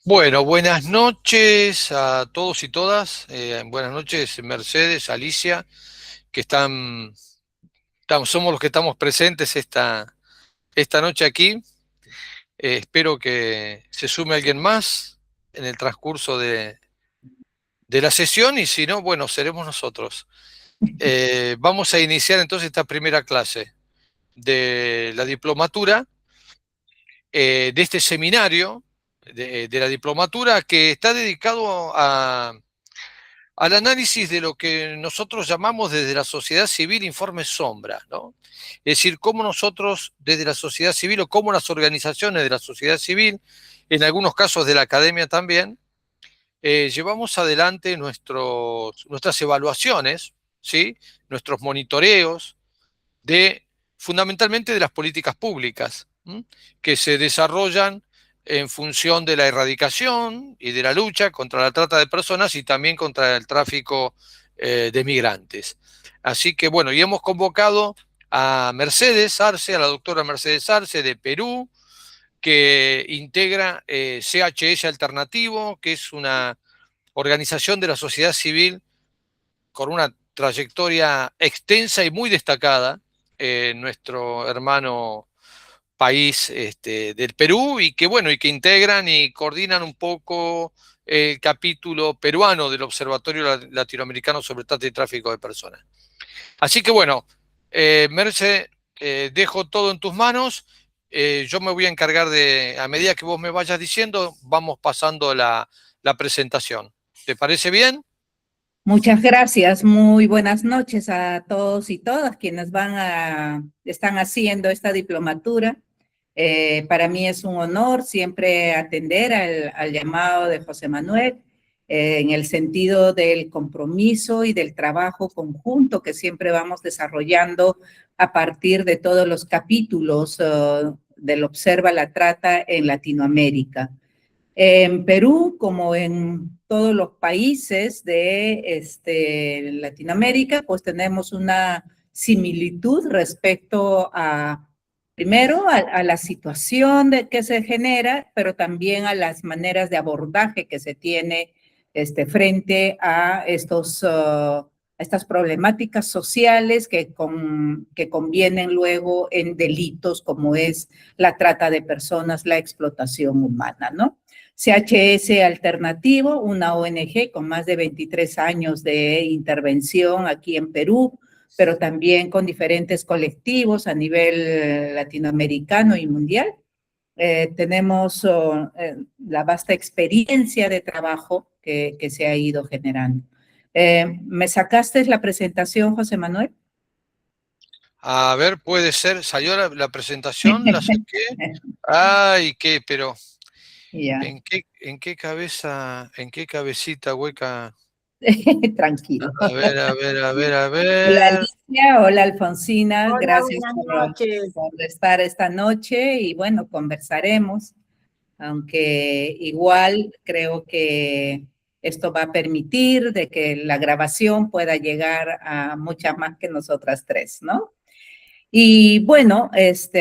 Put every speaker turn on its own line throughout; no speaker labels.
Bueno, buenas noches a todos y todas. Buenas noches, Mercedes, Alicia, que somos los que estamos presentes esta noche aquí. Espero que se sume alguien más en el transcurso de la sesión y si no, bueno, seremos nosotros. Vamos a iniciar entonces esta primera clase de la diplomatura, de este seminario de la diplomatura que está dedicado al análisis de lo que nosotros llamamos desde la sociedad civil informe sombra, ¿no? Es decir, cómo nosotros desde la sociedad civil o cómo las organizaciones de la sociedad civil, en algunos casos de la academia también, llevamos adelante nuestras evaluaciones, ¿sí? Nuestros monitoreos fundamentalmente de las políticas públicas, ¿m? Que se desarrollan en función de la erradicación y de la lucha contra la trata de personas y también contra el tráfico de migrantes. Así que bueno, y hemos convocado a Mercedes Arce, a la doctora Mercedes Arce de Perú, que integra CHS Alternativo, que es una organización de la sociedad civil con una trayectoria extensa y muy destacada en nuestro hermano país del Perú y que bueno, y que integran y coordinan un poco el capítulo peruano del Observatorio Latinoamericano sobre Trata y Tráfico de Personas. Así que bueno, Merce, dejo todo en tus manos. Yo me voy a encargar a medida que vos me vayas diciendo, vamos pasando la presentación. ¿Te parece bien?
Muchas gracias, muy buenas noches a todos y todas quienes están haciendo esta diplomatura. Para mí es un honor siempre atender al llamado de José Manuel, en el sentido del compromiso y del trabajo conjunto que siempre vamos desarrollando a partir de todos los capítulos del Observa la Trata en Latinoamérica. En Perú, como en todos los países de Latinoamérica, pues tenemos una similitud respecto primero, a la situación que se genera, pero también a las maneras de abordaje que se tiene frente a estas problemáticas sociales que convienen luego en delitos como es la trata de personas, la explotación humana, ¿no? CHS Alternativo, una ONG con más de 23 años de intervención aquí en Perú, pero también con diferentes colectivos a nivel latinoamericano y mundial. Tenemos la vasta experiencia de trabajo que se ha ido generando. ¿Me sacaste la presentación, José Manuel?
A ver, puede ser, salió la presentación, la saqué. Ay, pero
Ya,
en qué cabecita hueca?
tranquilo.
A ver, a ver, a ver, a
Hola
ver.
Alicia, hola Alfonsina,
Hola,
gracias
buenas noches.
por estar esta noche y bueno, conversaremos, aunque igual creo que esto va a permitir de que la grabación pueda llegar a muchas más que nosotras tres, ¿no? Y bueno,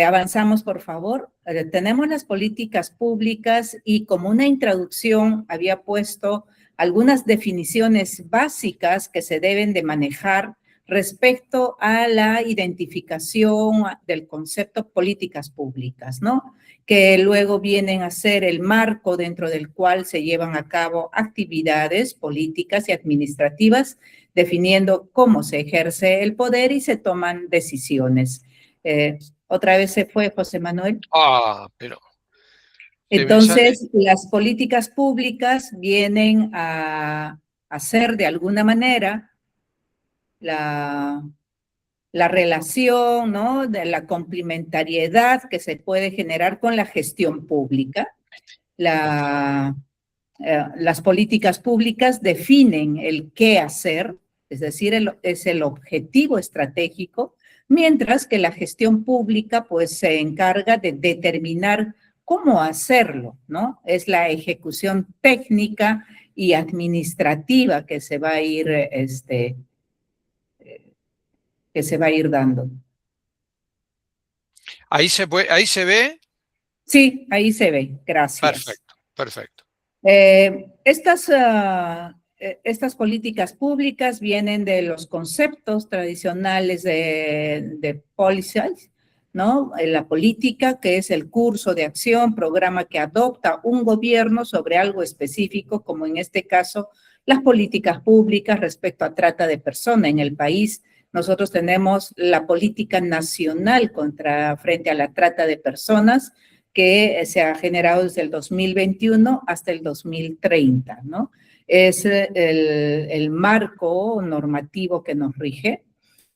avanzamos por favor. Tenemos las políticas públicas y como una introducción había puesto algunas definiciones básicas que se deben de manejar respecto a la identificación del concepto políticas públicas, ¿no? Que luego vienen a ser el marco dentro del cual se llevan a cabo actividades políticas y administrativas, definiendo cómo se ejerce el poder y se toman decisiones. Otra vez se fue José Manuel.
Pero se me sale.
Entonces, las políticas públicas vienen a hacer de alguna manera la, la relación, ¿no? De la complementariedad que se puede generar con la gestión pública. Las políticas públicas definen el qué hacer, es decir, es el objetivo estratégico, mientras que la gestión pública pues se encarga de determinar cómo hacerlo, ¿no? Es la ejecución técnica y administrativa que se va a ir, que se va a ir dando.
Ahí se ve.
Sí, ahí se ve, gracias.
Perfecto, perfecto.
Estas políticas públicas vienen de los conceptos tradicionales de policy, ¿no? La política, que es el curso de acción, programa que adopta un gobierno sobre algo específico, como en este caso, las políticas públicas respecto a trata de personas en el país. Nosotros tenemos la política nacional frente a la trata de personas, que se ha generado desde el 2021 hasta el 2030, ¿no? Es el marco normativo que nos rige.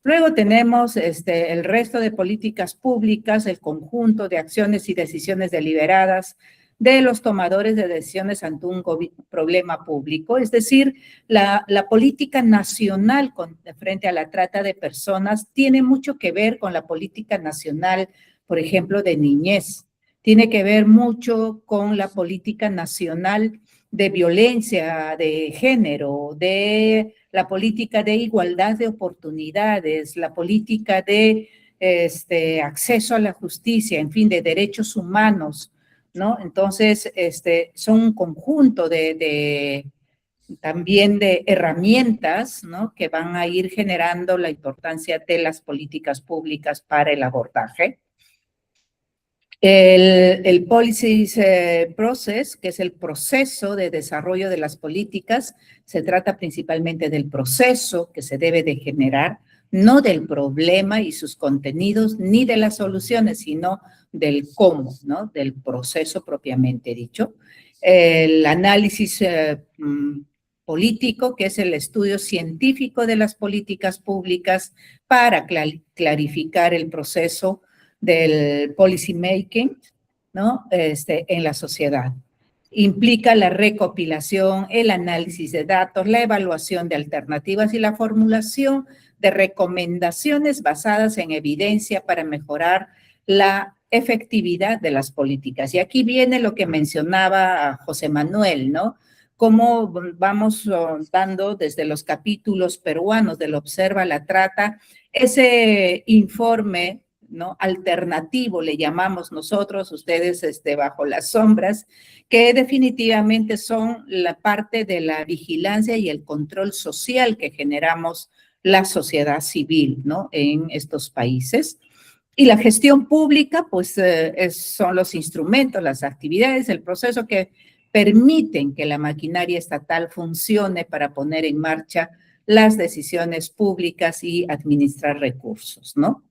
Luego tenemos el resto de políticas públicas, el conjunto de acciones y decisiones deliberadas de los tomadores de decisiones ante un problema público, es decir, la política nacional frente a la trata de personas tiene mucho que ver con la política nacional, por ejemplo, de niñez, tiene que ver mucho con la política nacional de violencia de género, de la política de igualdad de oportunidades, la política de acceso a la justicia, en fin, de derechos humanos, ¿no? Entonces, son un conjunto también de herramientas, ¿no? Que van a ir generando la importancia de las políticas públicas para el abordaje. El policy process, que es el proceso de desarrollo de las políticas, se trata principalmente del proceso que se debe de generar, no del problema y sus contenidos, ni de las soluciones, sino del cómo, ¿no? Del proceso propiamente dicho. El análisis político, que es el estudio científico de las políticas públicas para clarificar el proceso del policy making, ¿no? En la sociedad. Implica la recopilación, el análisis de datos, la evaluación de alternativas y la formulación de recomendaciones basadas en evidencia para mejorar la efectividad de las políticas. Y aquí viene lo que mencionaba José Manuel, ¿no? Cómo vamos dando desde los capítulos peruanos del Observa la Trata, ese informe, ¿no? Alternativo, le llamamos nosotros, ustedes bajo las sombras, que definitivamente son la parte de la vigilancia y el control social que generamos la sociedad civil, ¿no? En estos países. Y la gestión pública, pues, son los instrumentos, las actividades, el proceso que permiten que la maquinaria estatal funcione para poner en marcha las decisiones públicas y administrar recursos, ¿no?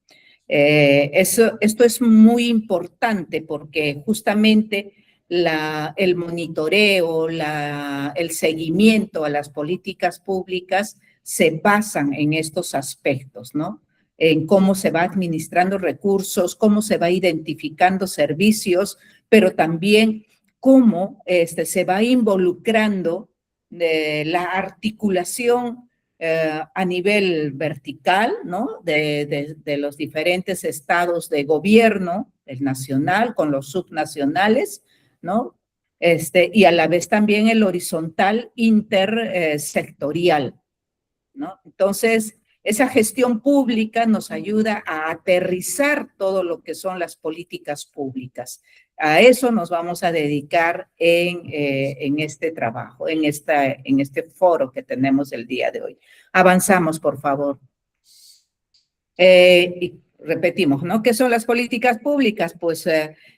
Esto es muy importante porque justamente el monitoreo, el seguimiento a las políticas públicas se basan en estos aspectos, ¿no? En cómo se va administrando recursos, cómo se va identificando servicios, pero también cómo se va involucrando la articulación a nivel vertical, ¿no? De los diferentes estados de gobierno, el nacional con los subnacionales, ¿no? Y a la vez también el horizontal intersectorial, ¿no? Entonces, esa gestión pública nos ayuda a aterrizar todo lo que son las políticas públicas. A eso nos vamos a dedicar en este trabajo, en este foro que tenemos el día de hoy. Avanzamos, por favor. Y repetimos, ¿no? ¿Qué son las políticas públicas? Pues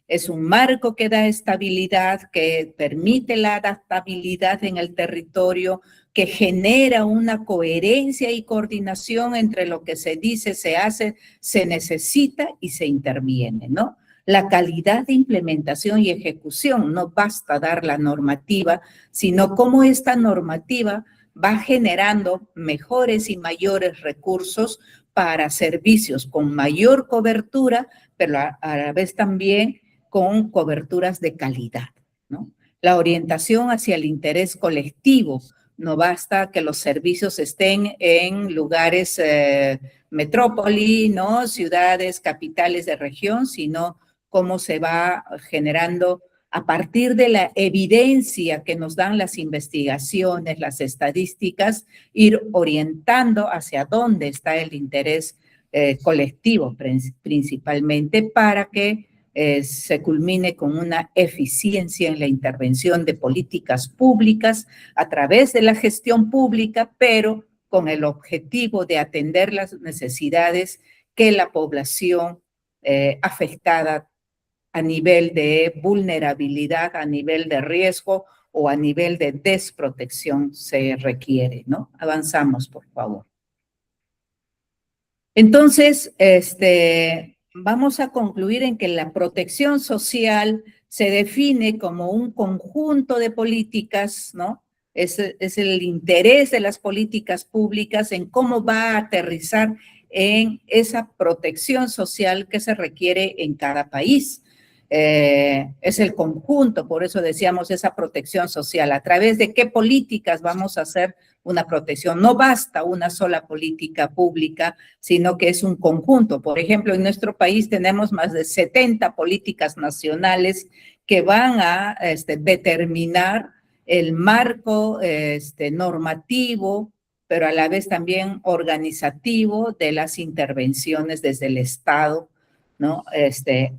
es un marco que da estabilidad, que permite la adaptabilidad en el territorio, que genera una coherencia y coordinación entre lo que se dice, se hace, se necesita y se interviene, ¿no? La calidad de implementación y ejecución, no basta dar la normativa, sino cómo esta normativa va generando mejores y mayores recursos para servicios con mayor cobertura, pero a la vez también con coberturas de calidad, ¿no? La orientación hacia el interés colectivo. No basta que los servicios estén en lugares metrópoli, ¿no? Ciudades, capitales de región, sino cómo se va generando a partir de la evidencia que nos dan las investigaciones, las estadísticas, ir orientando hacia dónde está el interés colectivo principalmente para que se culmine con una eficiencia en la intervención de políticas públicas a través de la gestión pública, pero con el objetivo de atender las necesidades que la población afectada a nivel de vulnerabilidad, a nivel de riesgo o a nivel de desprotección se requiere, ¿no? Avanzamos, por favor. Entonces, vamos a concluir en que la protección social se define como un conjunto de políticas, ¿no? Es el interés de las políticas públicas en cómo va a aterrizar en esa protección social que se requiere en cada país. Es el conjunto, por eso decíamos esa protección social, a través de qué políticas vamos a hacer una protección. No basta una sola política pública, sino que es un conjunto. Por ejemplo, en nuestro país tenemos más de 70 políticas nacionales que van a determinar el marco normativo, pero a la vez también organizativo de las intervenciones desde el Estado, ¿no?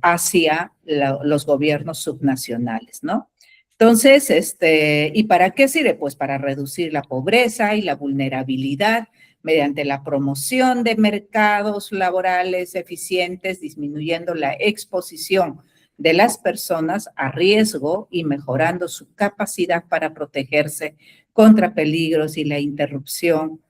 Hacia los gobiernos subnacionales, ¿no? Entonces, ¿y para qué sirve? Pues para reducir la pobreza y la vulnerabilidad mediante la promoción de mercados laborales eficientes, disminuyendo la exposición de las personas a riesgo y mejorando su capacidad para protegerse contra peligros y la interrupción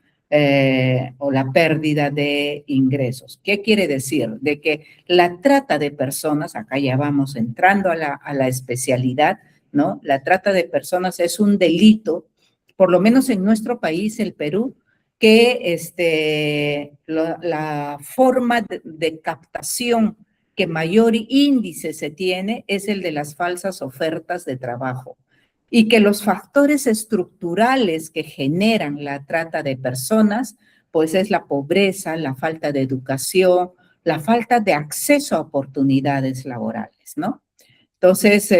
o la pérdida de ingresos. ¿Qué quiere decir? De que la trata de personas, acá ya vamos entrando a la especialidad, ¿no? La trata de personas es un delito, por lo menos en nuestro país, el Perú, que la forma de captación que mayor índice se tiene es el de las falsas ofertas de trabajo y que los factores estructurales que generan la trata de personas, pues es la pobreza, la falta de educación, la falta de acceso a oportunidades laborales, ¿no? Entonces,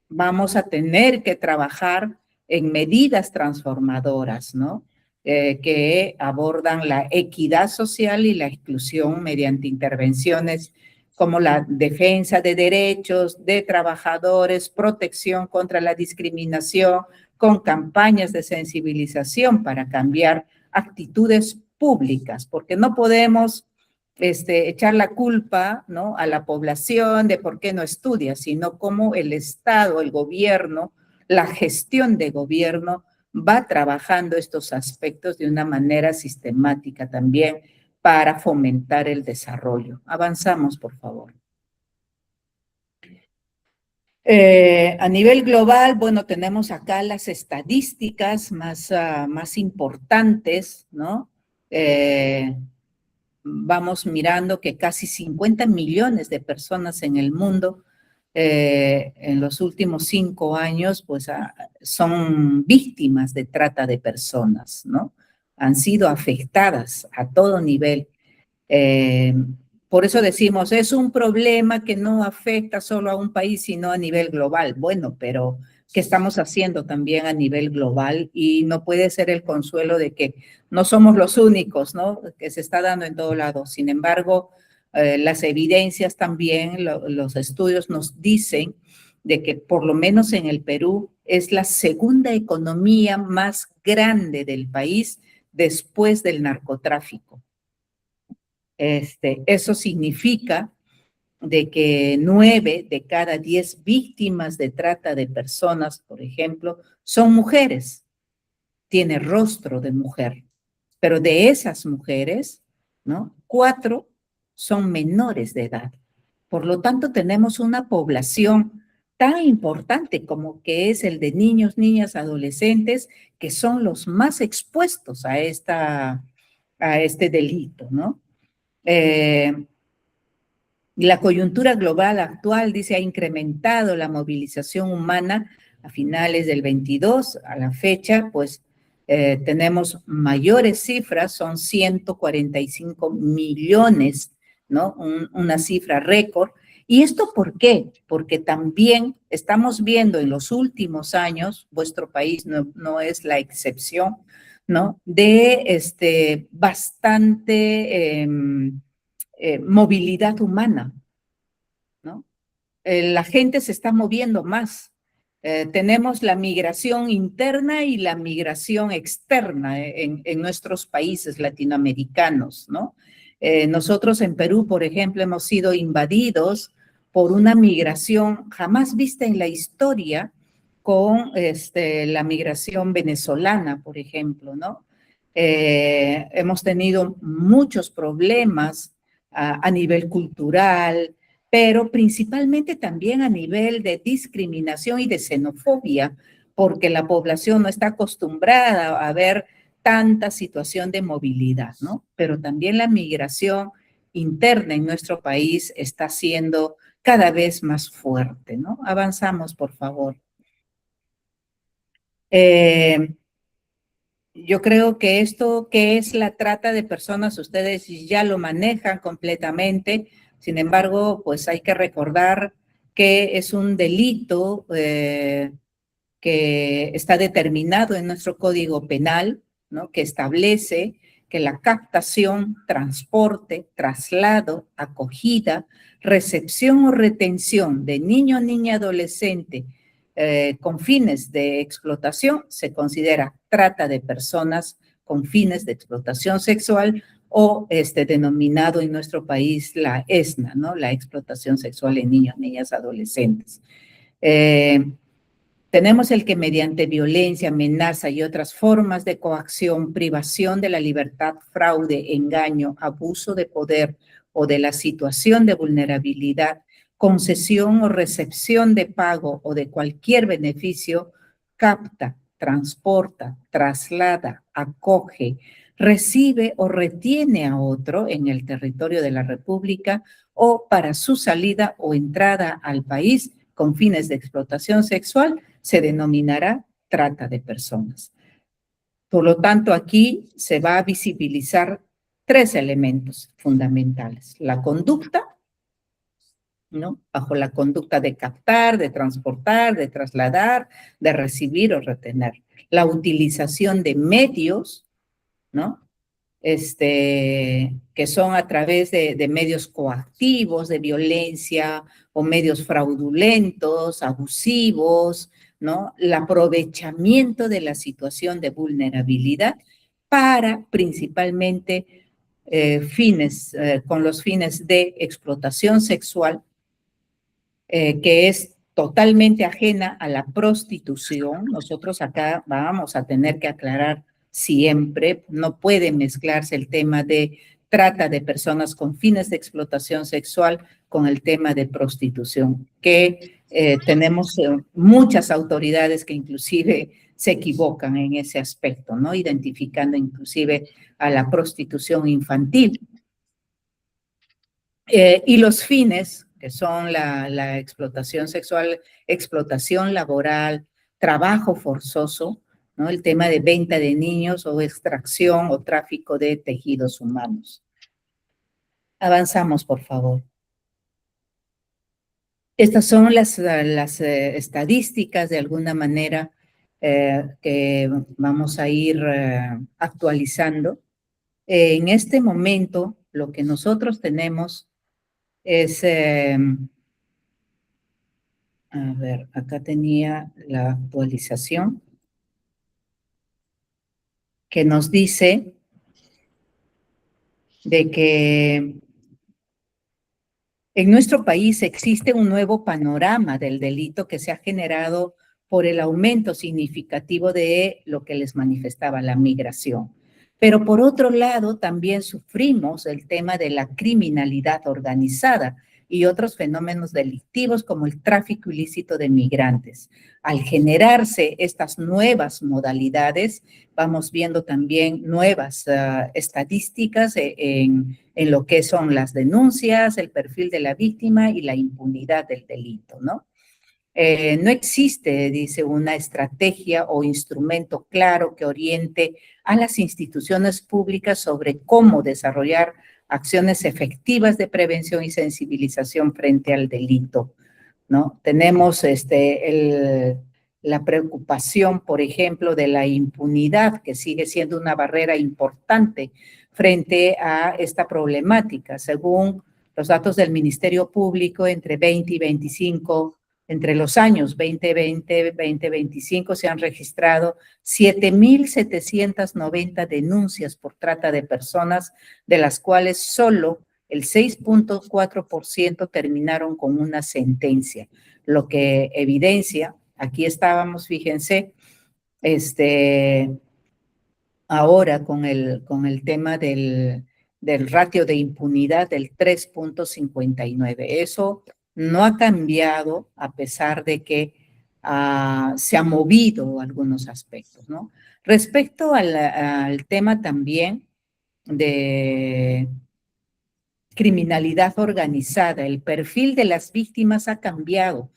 vamos a tener que trabajar en medidas transformadoras, ¿no? Que abordan la equidad social y la exclusión mediante intervenciones como la defensa de derechos de trabajadores, protección contra la discriminación, con campañas de sensibilización para cambiar actitudes públicas, porque no podemos echar la culpa, ¿no?, a la población de por qué no estudia, sino cómo el Estado, el gobierno, la gestión de gobierno va trabajando estos aspectos de una manera sistemática también para fomentar el desarrollo. Avanzamos, por favor. A nivel global, bueno, tenemos acá las estadísticas más importantes, ¿no? Vamos mirando que casi 50 millones de personas en el mundo en los últimos 5 años, pues son víctimas de trata de personas, ¿no? Han sido afectadas a todo nivel. Por eso decimos, es un problema que no afecta solo a un país, sino a nivel global. Bueno, pero ¿qué estamos haciendo también a nivel global? Y no puede ser el consuelo de que no somos los únicos, ¿no?, que se está dando en todo lado. Sin embargo, las evidencias también, los estudios nos dicen de que por lo menos en el Perú es la segunda economía más grande del país después del narcotráfico. Eso significa de que 9 de cada 10 víctimas de trata de personas, por ejemplo, son mujeres. Tiene rostro de mujer. Pero de esas mujeres, ¿no?, 4 son menores de edad. Por lo tanto, tenemos una población tan importante como que es el de niños, niñas, adolescentes, que son los más expuestos a este delito, ¿no? La coyuntura global actual, dice, ha incrementado la movilización humana a finales del 22, a la fecha, pues tenemos mayores cifras, son 145 millones, ¿no? Una cifra récord. ¿Y esto por qué? Porque también estamos viendo en los últimos años, vuestro país no es la excepción, ¿no?, de bastante movilidad humana, ¿no? la gente se está moviendo más. Tenemos la migración interna y la migración externa en nuestros países latinoamericanos, ¿no? Nosotros en Perú, por ejemplo, hemos sido invadidos por una migración jamás vista en la historia con la migración venezolana, por ejemplo, ¿no? Hemos tenido muchos problemas a nivel cultural, pero principalmente también a nivel de discriminación y de xenofobia, porque la población no está acostumbrada a ver tanta situación de movilidad, ¿no? Pero también la migración interna en nuestro país está siendo cada vez más fuerte, ¿no? Avanzamos, por favor. Yo creo que esto, que es la trata de personas, ustedes ya lo manejan completamente. Sin embargo, pues hay que recordar que es un delito que está determinado en nuestro Código Penal, ¿no? Que establece que la captación, transporte, traslado, acogida, recepción o retención de niño, niña, adolescente con fines de explotación se considera trata de personas con fines de explotación sexual o denominado en nuestro país la ESNA, ¿no? La explotación sexual en niños, niñas, adolescentes. Tenemos el que mediante violencia, amenaza y otras formas de coacción, privación de la libertad, fraude, engaño, abuso de poder o de la situación de vulnerabilidad, concesión o recepción de pago o de cualquier beneficio, capta, transporta, traslada, acoge, recibe o retiene a otro en el territorio de la República o para su salida o entrada al país con fines de explotación sexual, se denominará trata de personas. Por lo tanto, aquí se va a visibilizar tres elementos fundamentales. La conducta, ¿no? Bajo la conducta de captar, de transportar, de trasladar, de recibir o retener. La utilización de medios, ¿no? Que son a través de medios coactivos, de violencia o medios fraudulentos, abusivos, ¿no? El aprovechamiento de la situación de vulnerabilidad para principalmente con los fines de explotación sexual, que es totalmente ajena a la prostitución. Nosotros acá vamos a tener que aclarar siempre, no puede mezclarse el tema de trata de personas con fines de explotación sexual con el tema de prostitución, que tenemos muchas autoridades que inclusive se equivocan en ese aspecto, ¿no? Identificando inclusive a la prostitución infantil. Y los fines, que son la explotación sexual, explotación laboral, trabajo forzoso, ¿no? El tema de venta de niños o extracción o tráfico de tejidos humanos. Avanzamos, por favor. Estas son las estadísticas, de alguna manera, que vamos a ir actualizando. En este momento, lo que nosotros tenemos es, a ver, acá tenía la actualización que nos dice de que en nuestro país existe un nuevo panorama del delito que se ha generado por el aumento significativo de lo que les manifestaba la migración. Pero por otro lado, también sufrimos el tema de la criminalidad organizada y otros fenómenos delictivos como el tráfico ilícito de migrantes. Al generarse estas nuevas modalidades, vamos viendo también nuevas estadísticas en lo que son las denuncias, el perfil de la víctima y la impunidad del delito, ¿no? No existe, dice, una estrategia o instrumento claro que oriente a las instituciones públicas sobre cómo desarrollar acciones efectivas de prevención y sensibilización frente al delito, ¿no? Tenemos la preocupación, por ejemplo, de la impunidad, que sigue siendo una barrera importante frente a esta problemática. Según Los datos del Ministerio Público entre 20 y 25, entre los años 2020 y 2025 se han registrado 7.790 denuncias por trata de personas, de las cuales solo el 6.4% terminaron con una sentencia, lo que evidencia, aquí estábamos, fíjense, ahora con el tema del ratio de impunidad del 3.59. Eso no ha cambiado a pesar de que se han movido algunos aspectos, ¿no? Respecto al tema también de criminalidad organizada, el perfil de las víctimas ha cambiado,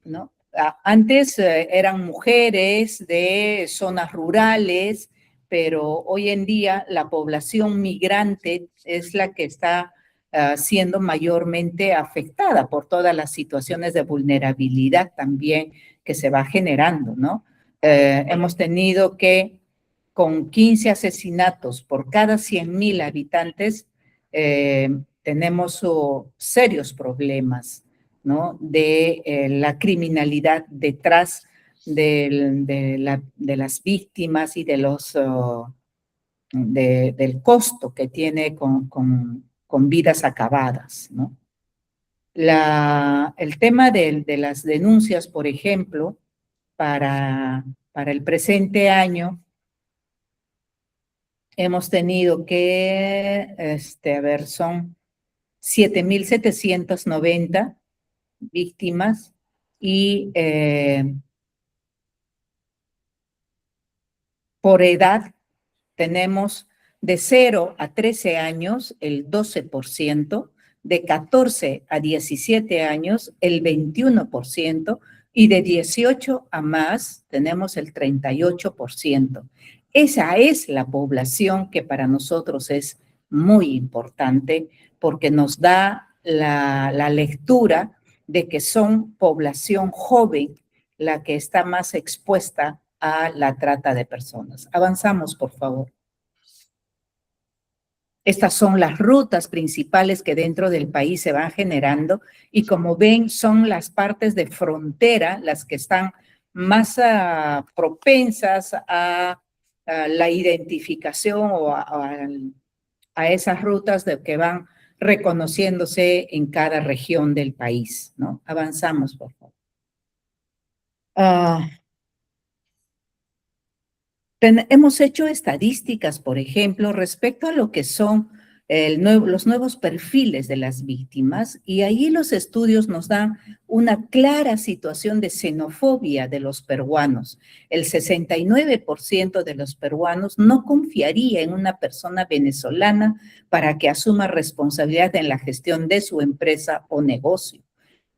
¿no? Antes eran mujeres de zonas rurales, pero hoy en día la población migrante es la que está siendo mayormente afectada por todas las situaciones de vulnerabilidad también que se va generando, ¿no? Hemos tenido que, con 15 asesinatos por cada 100.000 habitantes, tenemos serios problemas, ¿no? De la criminalidad detrás de las víctimas y del costo que tiene con vidas acabadas, ¿no? El tema de las denuncias, por ejemplo, para el presente año, hemos tenido que, a ver, son 7.790 víctimas y por edad tenemos de 0 a 13 años el 12%, de 14 a 17 años el 21% y de 18 a más tenemos el 38%. Esa es la población que para nosotros es muy importante porque nos da la lectura de que son población joven la que está más expuesta a la trata de personas. Avanzamos, por favor. Estas son las rutas principales que dentro del país se van generando y como ven son las partes de frontera las que están más propensas a la identificación o a esas rutas que van reconociéndose en cada región del país, ¿no? Avanzamos, por favor. Hemos hecho estadísticas, por ejemplo, respecto a lo que son los nuevos perfiles de las víctimas y ahí los estudios nos dan una clara situación de xenofobia de los peruanos. El 69% de los peruanos no confiaría en una persona venezolana para que asuma responsabilidad en la gestión de su empresa o negocio.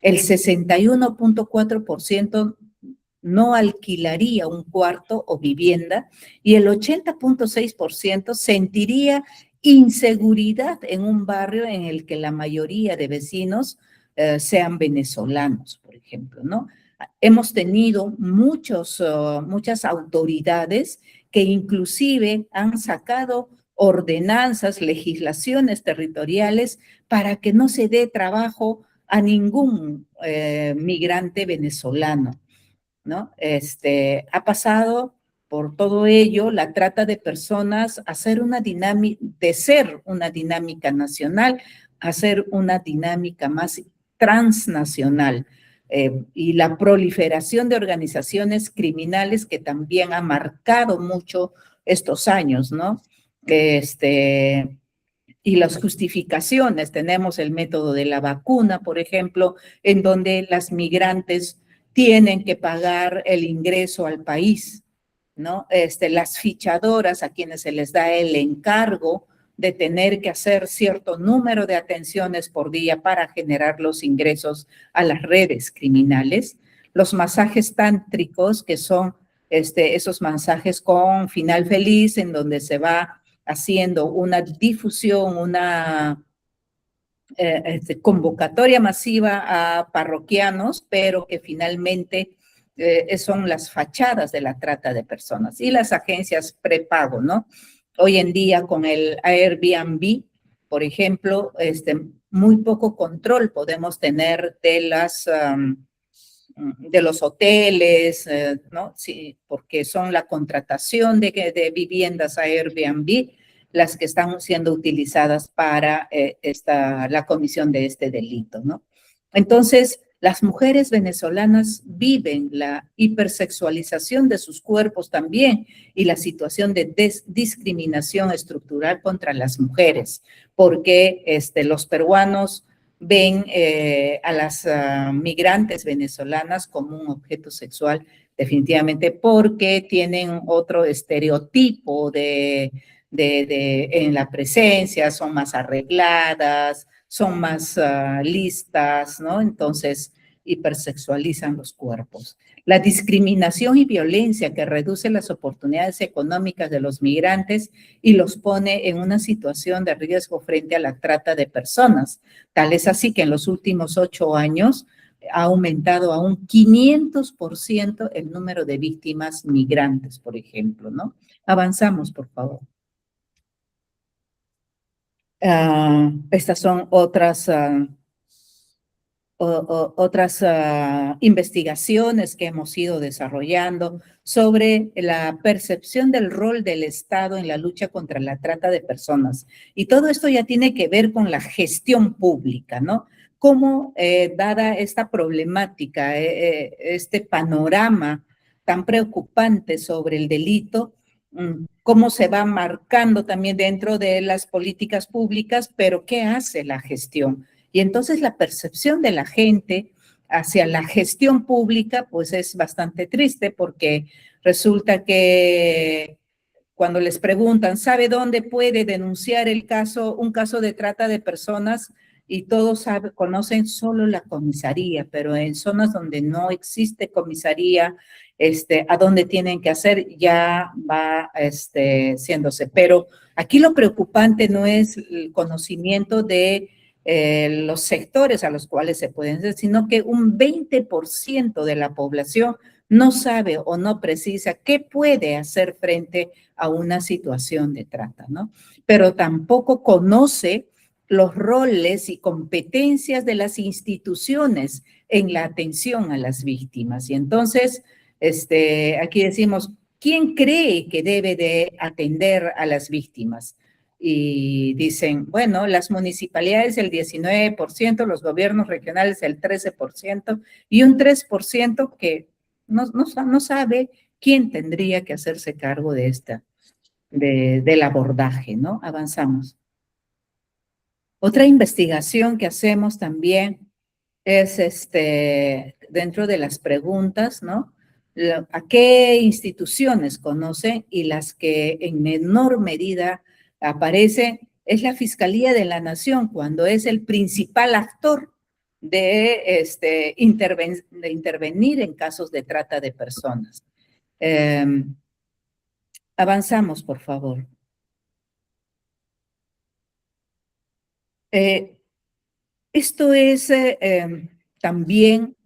El 61.4% no alquilaría un cuarto o vivienda y el 80.6% sentiría inseguridad en un barrio en el que la mayoría de vecinos sean venezolanos, por ejemplo, ¿no? Hemos tenido muchas autoridades que inclusive han sacado ordenanzas, legislaciones territoriales para que no se dé trabajo a ningún migrante venezolano, ¿no? Ha pasado por todo ello la trata de personas a ser una dinámica, de ser una dinámica nacional, a ser una dinámica más transnacional. Y la proliferación de organizaciones criminales que también ha marcado mucho estos años, ¿no? Y las justificaciones, tenemos el método de la vacuna, por ejemplo, en donde las migrantes tienen que pagar el ingreso al país, ¿no? Las fichadoras a quienes se les da el encargo de tener que hacer cierto número de atenciones por día para generar los ingresos a las redes criminales. Los masajes tántricos, que son esos masajes con final feliz, en donde se va haciendo una difusión, una convocatoria masiva a parroquianos, pero que finalmente son las fachadas de la trata de personas. Y las agencias prepago, ¿no? Hoy en día con el Airbnb, por ejemplo, muy poco control podemos tener de los hoteles, ¿no? Sí, porque son la contratación de viviendas a Airbnb las que están siendo utilizadas para la comisión de este delito, ¿no? Entonces, las mujeres venezolanas viven la hipersexualización de sus cuerpos también y la situación de discriminación estructural contra las mujeres, porque los peruanos ven a las migrantes venezolanas como un objeto sexual, definitivamente porque tienen otro estereotipo en la presencia, son más arregladas, son más listas, ¿no? Entonces, hipersexualizan los cuerpos. La discriminación y violencia que reduce las oportunidades económicas de los migrantes y los pone en una situación de riesgo frente a la trata de personas. Tal es así que en los últimos 8 años ha aumentado a un 500% el número de víctimas migrantes, por ejemplo, ¿no? Avanzamos, por favor. Estas son otras investigaciones que hemos ido desarrollando sobre la percepción del rol del Estado en la lucha contra la trata de personas. Y todo esto ya tiene que ver con la gestión pública, ¿no? Cómo, dada esta problemática, este panorama tan preocupante sobre el delito, cómo se va marcando también dentro de las políticas públicas, pero ¿qué hace la gestión? Y entonces la percepción de la gente hacia la gestión pública, pues es bastante triste porque resulta que cuando les preguntan, ¿sabe dónde puede denunciar un caso de trata de personas? Y todos conocen solo la comisaría, pero en zonas donde no existe comisaría, a dónde tienen que hacer ya va siéndose. Pero aquí lo preocupante no es el conocimiento de los sectores a los cuales se pueden hacer, sino que un 20% de la población no sabe o no precisa qué puede hacer frente a una situación de trata, ¿no? Pero tampoco conoce los roles y competencias de las instituciones en la atención a las víctimas. Y entonces, aquí decimos, ¿quién cree que debe de atender a las víctimas? Y dicen, bueno, las municipalidades el 19%, los gobiernos regionales el 13% y un 3% que no sabe quién tendría que hacerse cargo de del abordaje, ¿no? Avanzamos. Otra investigación que hacemos también es dentro de las preguntas, ¿no? ¿A qué instituciones conocen? Y las que en menor medida aparecen es la Fiscalía de la Nación, cuando es el principal actor de intervenir en casos de trata de personas. Avanzamos, por favor. Esto es también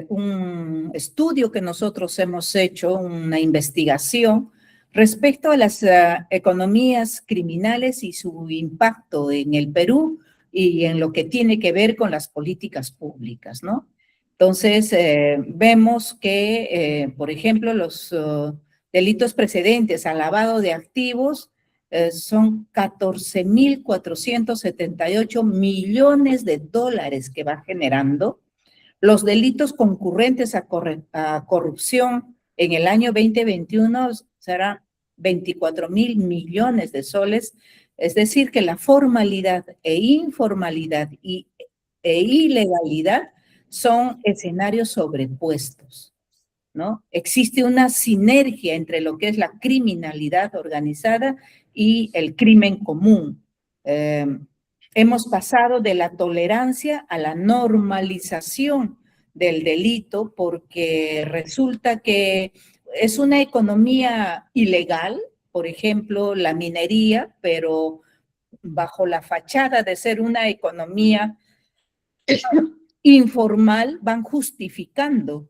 un estudio que nosotros hemos hecho, una investigación respecto a las economías criminales y su impacto en el Perú y en lo que tiene que ver con las políticas públicas, ¿no? Entonces, vemos que, por ejemplo, los delitos precedentes al lavado de activos son 14.478 millones de dólares que va generando. Los delitos concurrentes a corrupción en el año 2021 serán 24.000 millones de soles. Es decir, que la formalidad e informalidad e ilegalidad son escenarios sobrepuestos, ¿no? Existe una sinergia entre lo que es la criminalidad organizada y el crimen común. Hemos pasado de la tolerancia a la normalización del delito porque resulta que es una economía ilegal, por ejemplo, la minería, pero bajo la fachada de ser una economía informal van justificando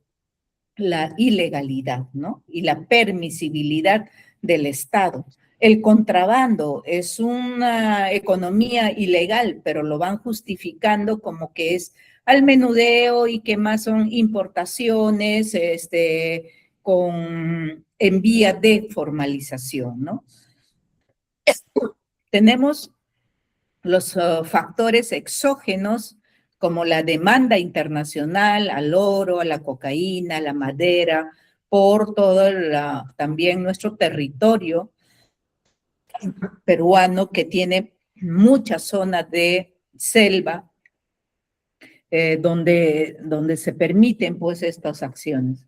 la ilegalidad, ¿no? Y la permisibilidad del Estado. El contrabando es una economía ilegal, pero lo van justificando como que es al menudeo y que más son importaciones en vía de formalización, ¿no? Tenemos los factores exógenos como la demanda internacional al oro, a la cocaína, a la madera, por todo también nuestro territorio peruano que tiene muchas zonas de selva donde se permiten pues estas acciones.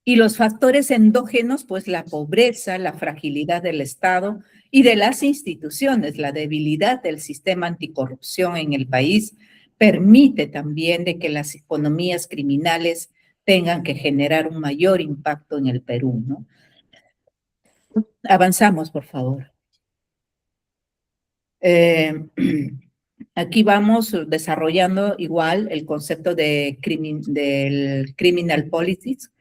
Y los factores endógenos, pues la pobreza, la fragilidad del Estado y de las instituciones, la debilidad del sistema anticorrupción en el país, permite también de que las economías criminales tengan que generar un mayor impacto en el Perú, ¿no? Avanzamos, por favor. Aquí vamos desarrollando igual el concepto del criminal politics,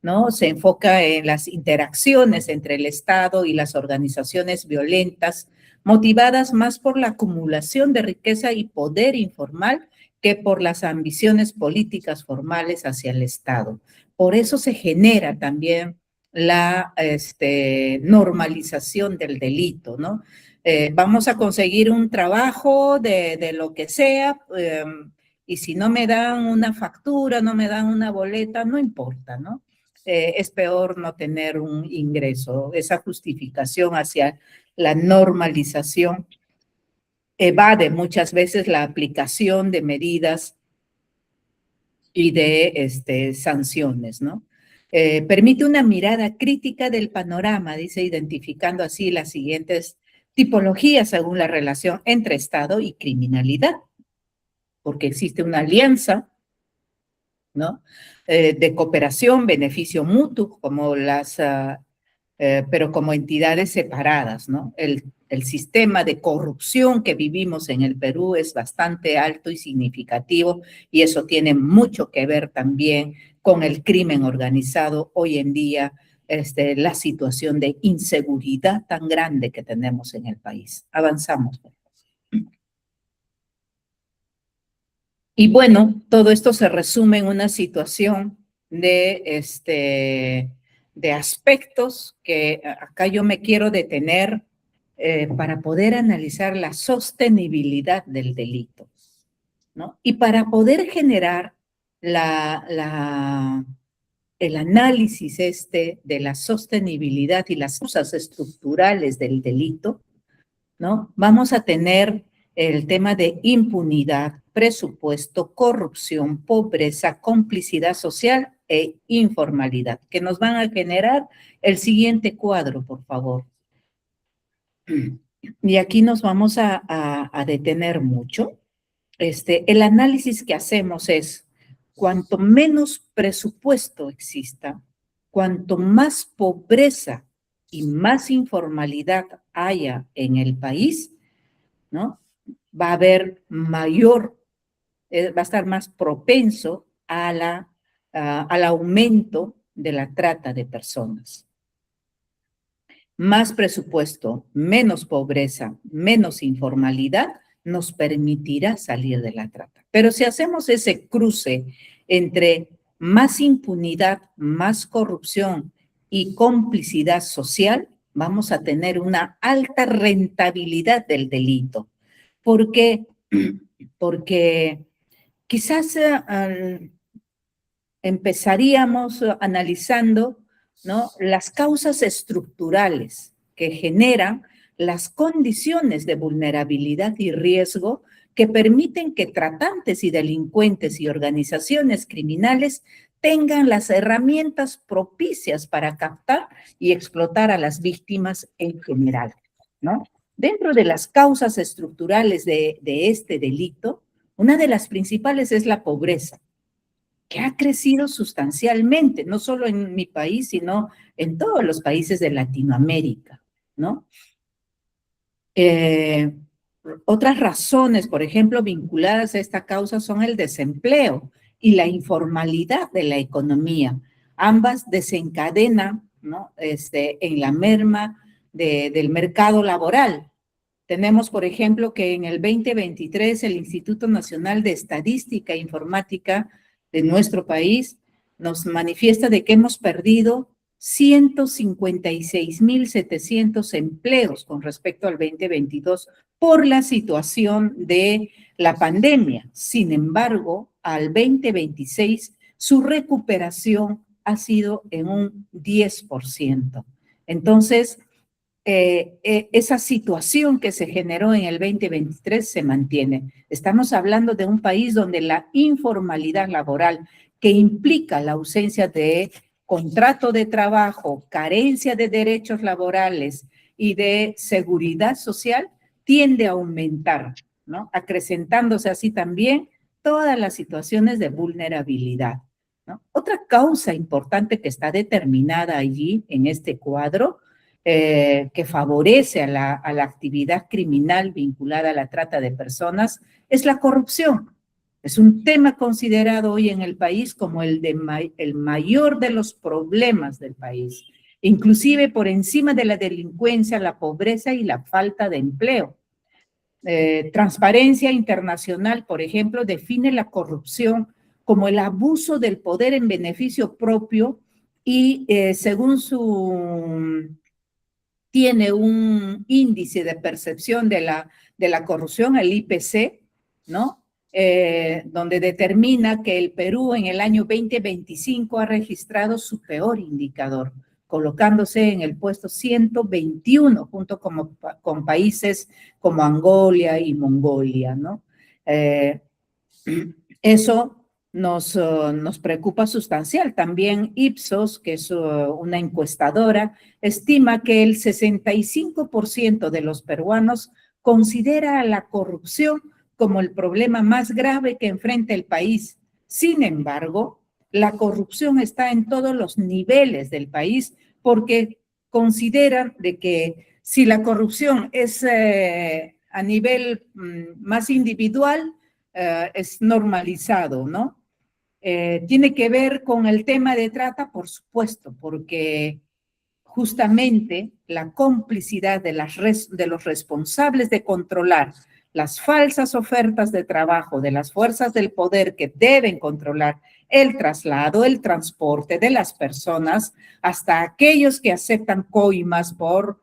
¿no? Se enfoca en las interacciones entre el Estado y las organizaciones violentas, motivadas más por la acumulación de riqueza y poder informal que por las ambiciones políticas formales hacia el Estado. Por eso se genera también la normalización del delito, ¿no? Vamos a conseguir un trabajo de lo que sea, y si no me dan una factura, no me dan una boleta, no importa, ¿no? Es peor no tener un ingreso. Esa justificación hacia la normalización evade muchas veces la aplicación de medidas y de sanciones, ¿no? Permite una mirada crítica del panorama, dice, identificando así las siguientes tipologías según la relación entre Estado y criminalidad, porque existe una alianza, ¿no? De cooperación, beneficio mutuo, como pero como entidades separadas, ¿no? El sistema de corrupción que vivimos en el Perú es bastante alto y significativo, y eso tiene mucho que ver también con el crimen organizado hoy en día, la situación de inseguridad tan grande que tenemos en el país. Avanzamos. Y bueno, todo esto se resume en una situación de aspectos que acá yo me quiero detener para poder analizar la sostenibilidad del delito, ¿no? Y para poder generar el análisis de la sostenibilidad y las causas estructurales del delito, ¿no? Vamos a tener el tema de impunidad, presupuesto, corrupción, pobreza, complicidad social e informalidad, que nos van a generar el siguiente cuadro, por favor. Y aquí nos vamos a detener mucho. El análisis que hacemos es, cuanto menos presupuesto exista, cuanto más pobreza y más informalidad haya en el país, ¿no? Va a haber mayor, va a estar más propenso al aumento de la trata de personas. Más presupuesto, menos pobreza, menos informalidad nos permitirá salir de la trata. Pero si hacemos ese cruce entre más impunidad, más corrupción y complicidad social, vamos a tener una alta rentabilidad del delito. ¿Por qué? Porque quizás empezaríamos analizando, ¿no?, las causas estructurales que generan las condiciones de vulnerabilidad y riesgo que permiten que tratantes y delincuentes y organizaciones criminales tengan las herramientas propicias para captar y explotar a las víctimas en general, ¿no? Dentro de las causas estructurales de este delito, una de las principales es la pobreza, que ha crecido sustancialmente, no solo en mi país, sino en todos los países de Latinoamérica, ¿no? Otras razones, por ejemplo, vinculadas a esta causa son el desempleo y la informalidad de la economía. Ambas desencadenan ¿no? En la merma del mercado laboral. Tenemos, por ejemplo, que en el 2023 el Instituto Nacional de Estadística e Informática de nuestro país nos manifiesta de que hemos perdido 156.700 empleos con respecto al 2022 por la situación de la pandemia. Sin embargo, al 2026 su recuperación ha sido en un 10%. Entonces, esa situación que se generó en el 2023 se mantiene. Estamos hablando de un país donde la informalidad laboral, que implica la ausencia de contrato de trabajo, carencia de derechos laborales y de seguridad social, tiende a aumentar, ¿no? Acrecentándose así también todas las situaciones de vulnerabilidad, ¿no? Otra causa importante que está determinada allí en este cuadro, que favorece a la actividad criminal vinculada a la trata de personas, es la corrupción. Es un tema considerado hoy en el país como el mayor de los problemas del país, inclusive por encima de la delincuencia, la pobreza y la falta de empleo. Transparencia Internacional, por ejemplo, define la corrupción como el abuso del poder en beneficio propio y según tiene un índice de percepción de la corrupción, el IPC, ¿no? Donde determina que el Perú en el año 2025 ha registrado su peor indicador, colocándose en el puesto 121, junto con países como Angola y Mongolia, ¿no? Eso nos preocupa sustancial. También Ipsos, que es una encuestadora, estima que el 65% de los peruanos considera la corrupción como el problema más grave que enfrenta el país. Sin embargo, la corrupción está en todos los niveles del país porque consideran de que si la corrupción es a nivel más individual, es normalizado, ¿no? Tiene que ver con el tema de trata, por supuesto, porque justamente la complicidad de los responsables de controlar las falsas ofertas de trabajo de las fuerzas del poder que deben controlar el traslado, el transporte de las personas, hasta aquellos que aceptan coimas por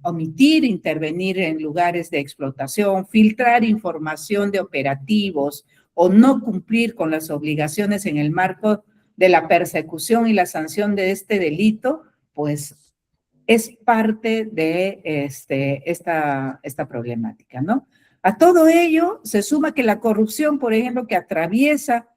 omitir intervenir en lugares de explotación, filtrar información de operativos o no cumplir con las obligaciones en el marco de la persecución y la sanción de este delito, pues es parte de esta problemática, ¿no? A todo ello se suma que la corrupción, por ejemplo, que atraviesa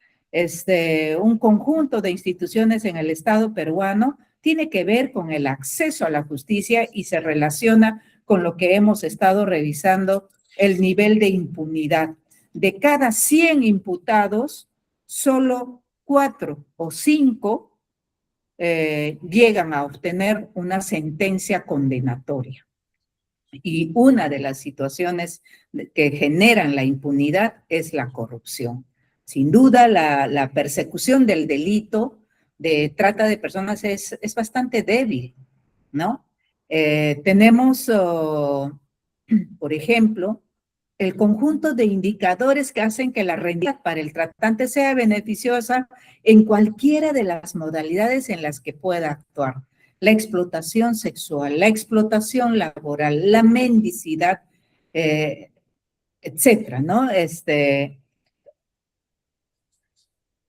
un conjunto de instituciones en el Estado peruano, tiene que ver con el acceso a la justicia y se relaciona con lo que hemos estado revisando, el nivel de impunidad. De cada 100 imputados, solo 4 o 5 llegan a obtener una sentencia condenatoria. Y una de las situaciones que generan la impunidad es la corrupción. Sin duda, la persecución del delito de trata de personas es bastante débil, ¿no? Tenemos, por ejemplo, el conjunto de indicadores que hacen que la rentabilidad para el tratante sea beneficiosa en cualquiera de las modalidades en las que pueda actuar. La explotación sexual, la explotación laboral, la mendicidad, etcétera, ¿no?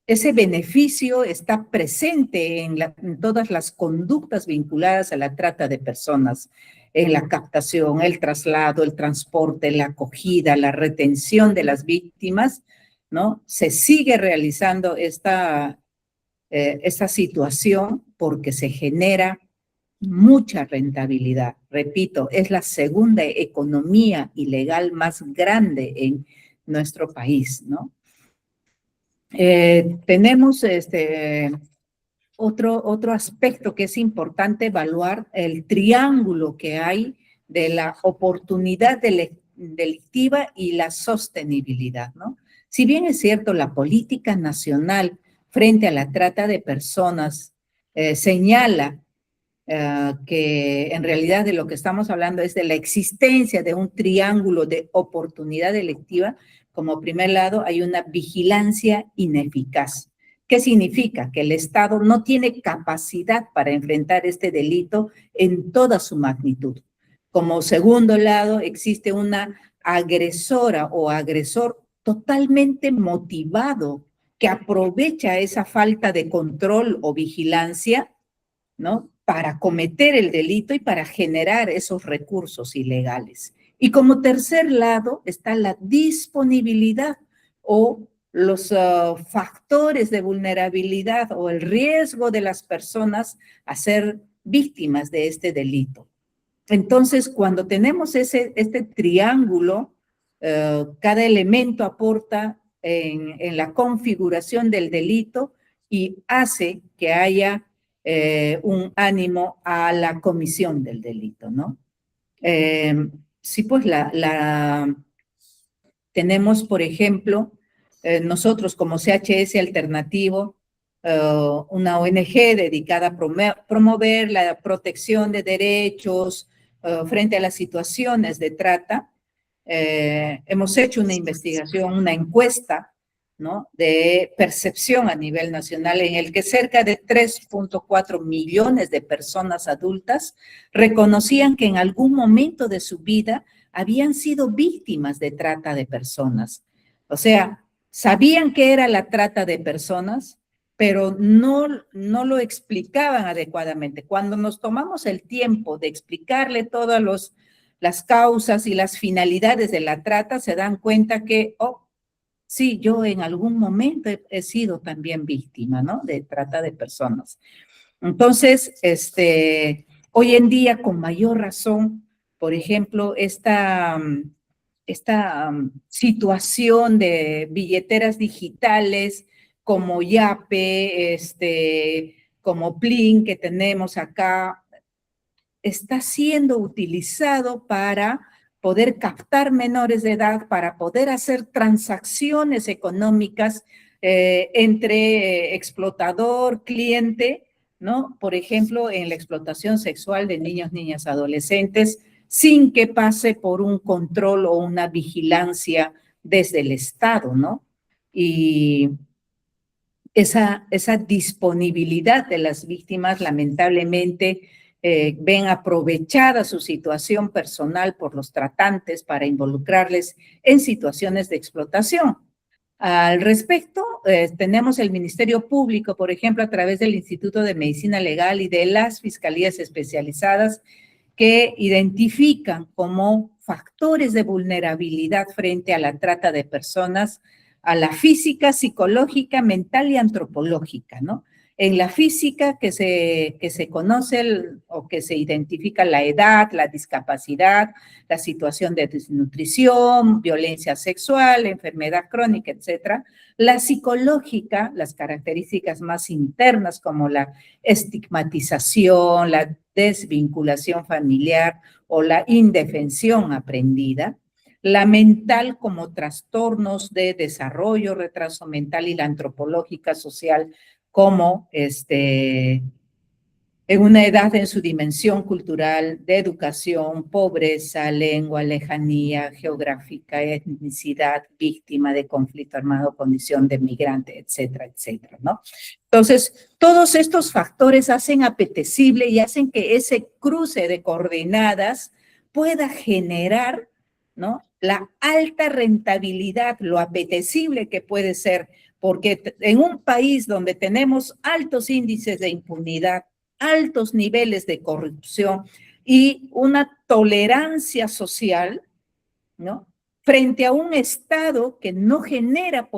Ese beneficio está presente en todas las conductas vinculadas a la trata de personas, en la captación, el traslado, el transporte, la acogida, la retención de las víctimas, ¿no? Se sigue realizando esta situación porque se genera mucha rentabilidad. Repito, es la segunda economía ilegal más grande en nuestro país, ¿no? Tenemos otro aspecto que es importante evaluar, el triángulo que hay de la oportunidad delictiva y la sostenibilidad, ¿no? Si bien es cierto, la política nacional frente a la trata de personas señala que en realidad de lo que estamos hablando es de la existencia de un triángulo de oportunidad delictiva. Como primer lado, hay una vigilancia ineficaz. ¿Qué significa? Que el Estado no tiene capacidad para enfrentar este delito en toda su magnitud. Como segundo lado, existe una agresora o agresor totalmente motivado que aprovecha esa falta de control o vigilancia, ¿no?, para cometer el delito y para generar esos recursos ilegales. Y como tercer lado está la disponibilidad o los factores de vulnerabilidad o el riesgo de las personas a ser víctimas de este delito. Entonces, cuando tenemos este triángulo, cada elemento aporta en la configuración del delito y hace que haya un ánimo a la comisión del delito, ¿no? Sí, pues tenemos, por ejemplo, nosotros como CHS Alternativo, una ONG dedicada a promover la protección de derechos frente a las situaciones de trata. Hemos hecho una investigación, una encuesta, ¿no?, de percepción a nivel nacional en el que cerca de 3.4 millones de personas adultas reconocían que en algún momento de su vida habían sido víctimas de trata de personas. O sea, sabían que era la trata de personas, pero no lo explicaban adecuadamente. Cuando nos tomamos el tiempo de explicarle todas las causas y las finalidades de la trata, se dan cuenta que, oh, sí, yo en algún momento he sido también víctima, ¿no?, de trata de personas. Entonces, hoy en día, con mayor razón, por ejemplo, esta situación de billeteras digitales como Yape, como Plin que tenemos acá, está siendo utilizado para poder captar menores de edad, para poder hacer transacciones económicas entre explotador, cliente, ¿no? Por ejemplo, en la explotación sexual de niños, niñas, adolescentes, sin que pase por un control o una vigilancia desde el Estado, ¿no? Y esa disponibilidad de las víctimas, lamentablemente, ven aprovechada su situación personal por los tratantes para involucrarles en situaciones de explotación. Al respecto, tenemos el Ministerio Público, por ejemplo, a través del Instituto de Medicina Legal y de las Fiscalías Especializadas, que identifican como factores de vulnerabilidad frente a la trata de personas a la física, psicológica, mental y antropológica, ¿no? En la física que se conoce o que se identifica la edad, la discapacidad, la situación de desnutrición, violencia sexual, enfermedad crónica, etcétera. La psicológica, las características más internas como la estigmatización, la desvinculación familiar o la indefensión aprendida. La mental como trastornos de desarrollo, retraso mental, y la antropológica social como en una edad en su dimensión cultural, de educación, pobreza, lengua, lejanía geográfica, etnicidad, víctima de conflicto armado, condición de migrante, etcétera, etcétera, ¿no? Entonces, todos estos factores hacen apetecible y hacen que ese cruce de coordenadas pueda generar, ¿no?, la alta rentabilidad, lo apetecible que puede ser, porque en un país donde tenemos altos índices de impunidad, altos niveles de corrupción y una tolerancia social, ¿no?, frente a un Estado que no genera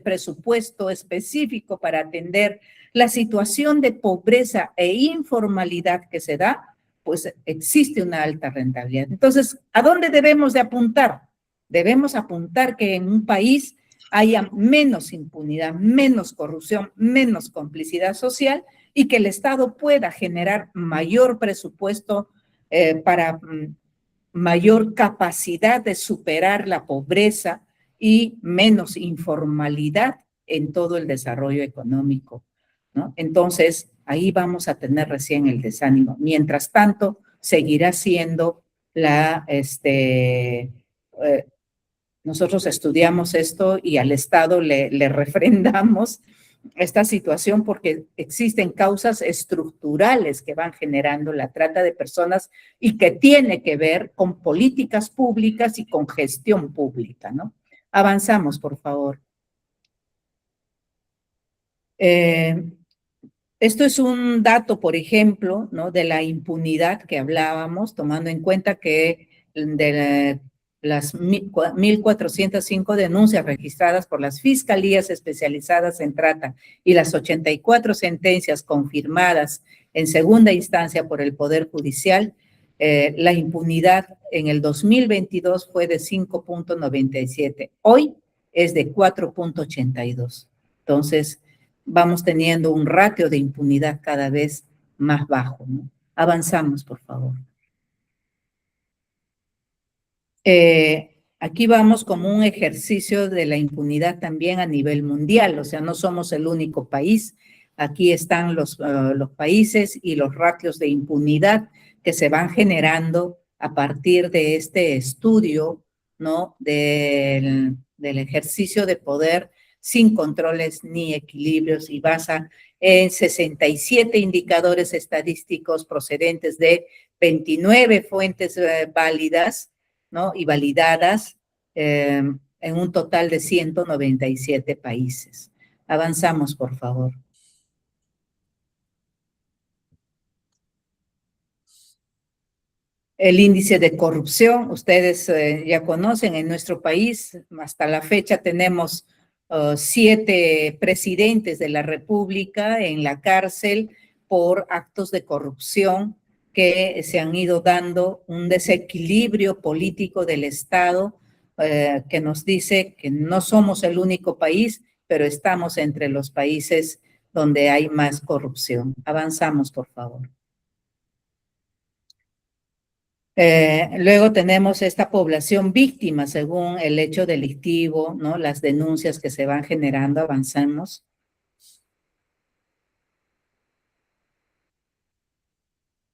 presupuesto específico para atender la situación de pobreza e informalidad que se da, pues existe una alta rentabilidad. Entonces, ¿a dónde debemos de apuntar? Debemos apuntar que en un país haya menos impunidad, menos corrupción, menos complicidad social y que el Estado pueda generar mayor presupuesto para mayor capacidad de superar la pobreza y menos informalidad en todo el desarrollo económico, ¿no? Entonces, ahí vamos a tener recién el desánimo. Mientras tanto, seguirá siendo nosotros estudiamos esto y al Estado le refrendamos esta situación porque existen causas estructurales que van generando la trata de personas y que tiene que ver con políticas públicas y con gestión pública, ¿no? Avanzamos, por favor. Esto es un dato, por ejemplo, ¿no?, de la impunidad que hablábamos, tomando en cuenta que de las 1.405 denuncias registradas por las fiscalías especializadas en trata y las 84 sentencias confirmadas en segunda instancia por el Poder Judicial, la impunidad en el 2022 fue de 5.97. Hoy es de 4.82. Entonces, vamos teniendo un ratio de impunidad cada vez más bajo, ¿no? Avanzamos, por favor. Aquí vamos como un ejercicio de la impunidad también a nivel mundial, o sea, no somos el único país. Aquí están los países y los ratios de impunidad que se van generando a partir de este estudio, ¿no?, del ejercicio de poder sin controles ni equilibrios y basa en 67 indicadores estadísticos procedentes de 29 fuentes válidas, ¿no?, y validadas en un total de 197 países. Avanzamos, por favor. El índice de corrupción, ustedes ya conocen, en nuestro país hasta la fecha tenemos 7 presidentes de la República en la cárcel por actos de corrupción que se han ido dando, un desequilibrio político del Estado que nos dice que no somos el único país, pero estamos entre los países donde hay más corrupción. Avanzamos, por favor. Luego tenemos esta población víctima según el hecho delictivo, ¿no?, las denuncias que se van generando. Avanzamos.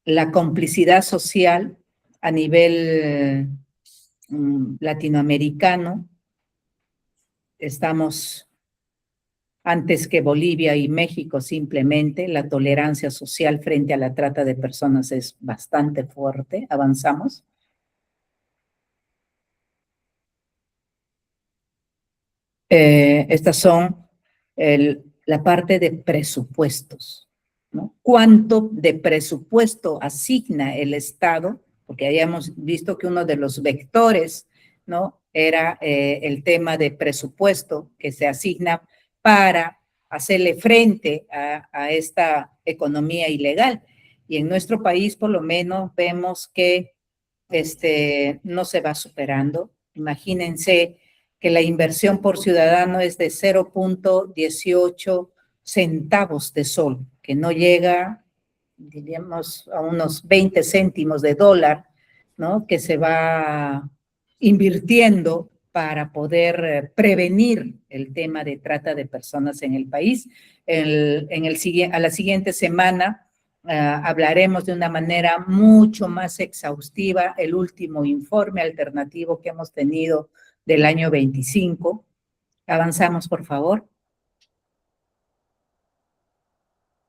La complicidad social a nivel latinoamericano. Estamos antes que Bolivia y México simplemente. La tolerancia social frente a la trata de personas es bastante fuerte. Avanzamos. Estas son la parte de presupuestos, ¿no? ¿Cuánto de presupuesto asigna el Estado? Porque habíamos visto que uno de los vectores, ¿no?, era el tema de presupuesto que se asigna para hacerle frente a esta economía ilegal. Y en nuestro país, por lo menos, vemos que no se va superando. Imagínense que la inversión por ciudadano es de 0.18 centavos de sol, que no llega, diríamos, a unos 20 céntimos de dólar, ¿no?, que se va invirtiendo para poder prevenir el tema de trata de personas en el país. A la siguiente semana hablaremos de una manera mucho más exhaustiva el último informe alternativo que hemos tenido del año 25. Avanzamos, por favor.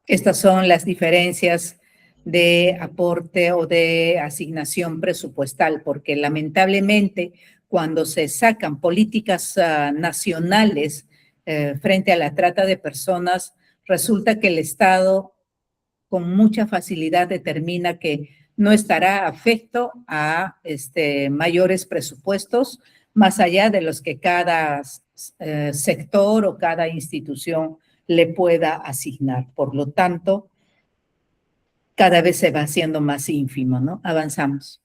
Estas son las diferencias de aporte o de asignación presupuestal, porque lamentablemente cuando se sacan políticas nacionales frente a la trata de personas, resulta que el Estado con mucha facilidad determina que no estará afecto a mayores presupuestos, más allá de los que cada sector o cada institución le pueda asignar. Por lo tanto, cada vez se va haciendo más ínfimo, ¿no? Avanzamos.